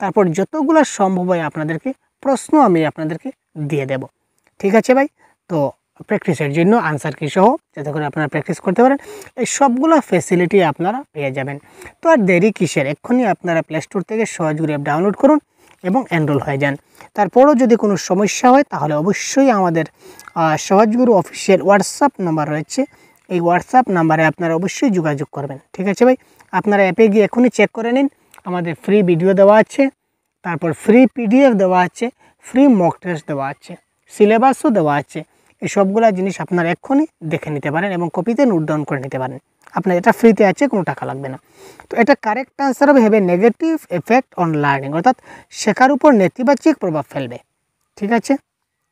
তারপর যতগুলো সম্ভব হয় আপনাদেরকে প্রশ্ন আমি আপনাদেরকে দিয়ে দেব। ঠিক আছে ভাই? তো প্র্যাকটিসের জন্য আনসার কি সহ, যাতে করে আপনারা প্র্যাকটিস করতে পারেন, এই সবগুলো ফ্যাসিলিটি আপনারা পেয়ে যাবেন। তো আর দেরি কিসের? এক্ষুনি আপনারা প্লে স্টোর থেকে সহজগুরি অ্যাপ ডাউনলোড করুন এবং এনরোল হয়ে যান। তারপরও যদি কোনো সমস্যা হয় তাহলে অবশ্যই আমাদের সহজগুরু অফিসিয়াল হোয়াটসঅ্যাপ নাম্বার রয়েছে, এই হোয়াটসঅ্যাপ নাম্বারে আপনারা অবশ্যই যোগাযোগ করবেন। ঠিক আছে ভাই? আপনারা অ্যাপে গিয়ে এখনই চেক করে নিন, আমাদের ফ্রি ভিডিও দেওয়া আছে, তারপর ফ্রি পিডিএফ দেওয়া আছে, ফ্রি মক টেস্ট দেওয়া আছে, সিলেবাসও দেওয়া আছে। এই সবগুলো জিনিস আপনারা এক্ষুনি দেখে নিতে পারেন এবং কপিতে নোট ডাউন করে নিতে পারেন। আপনার এটা ফ্রিতে আছে, কোনো টাকা লাগবে না। তো এটা কারেক্ট আনসার হবে নেগেটিভ এফেক্ট অন লার্নিং, অর্থাৎ শেখার উপর নেতিবাচক প্রভাব ফেলবে। ঠিক আছে?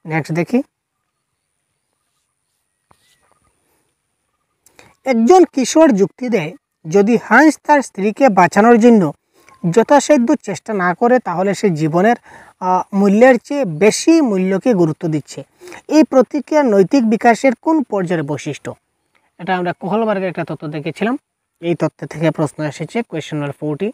নেক্সট দেখি। একজন কিশোর যুক্তি দেয়, যদি হান্স তার স্ত্রীকে বাঁচানোর জন্য যথাসাধ্য চেষ্টা না করে তাহলে সে জীবনের মূল্যের চেয়ে বেশি মূল্যকে গুরুত্ব দিচ্ছে। এই প্রতিক্রিয়ার নৈতিক বিকাশের কোন পর্যায়ের বৈশিষ্ট্য? এটা আমরা কোহলবার্গের একটা তথ্য দেখেছিলাম, এই তথ্য থেকে প্রশ্ন এসেছে, কোয়েশ্চেন নম্বর 40।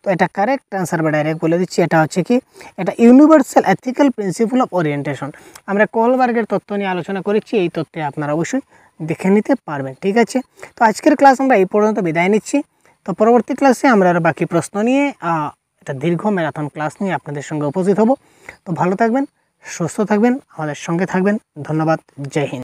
তো এটা কারেক্ট আনসার বা ডাইরেক্ট বলে দিচ্ছি, এটা হচ্ছে কি, এটা universal ethical principal of orientation. আমরা কোহলবার্গের তথ্য নিয়ে আলোচনা করেছি, এই তথ্যে আপনারা অবশ্যই দেখে নিতে পারবেন। ঠিক আছে? তো আজকের ক্লাস আমরা এই পর্যন্ত বিদায় নিচ্ছি। তো পরবর্তী ক্লাসে আমরা আরও বাকি প্রশ্ন নিয়ে একটা দীর্ঘ ম্যারাথন ক্লাস নিয়ে আপনাদের সঙ্গে উপস্থিত হব। তো ভালো থাকবেন, সুস্থ থাকবেন, আমাদের সঙ্গে থাকবেন। ধন্যবাদ। জয় হিন্দ।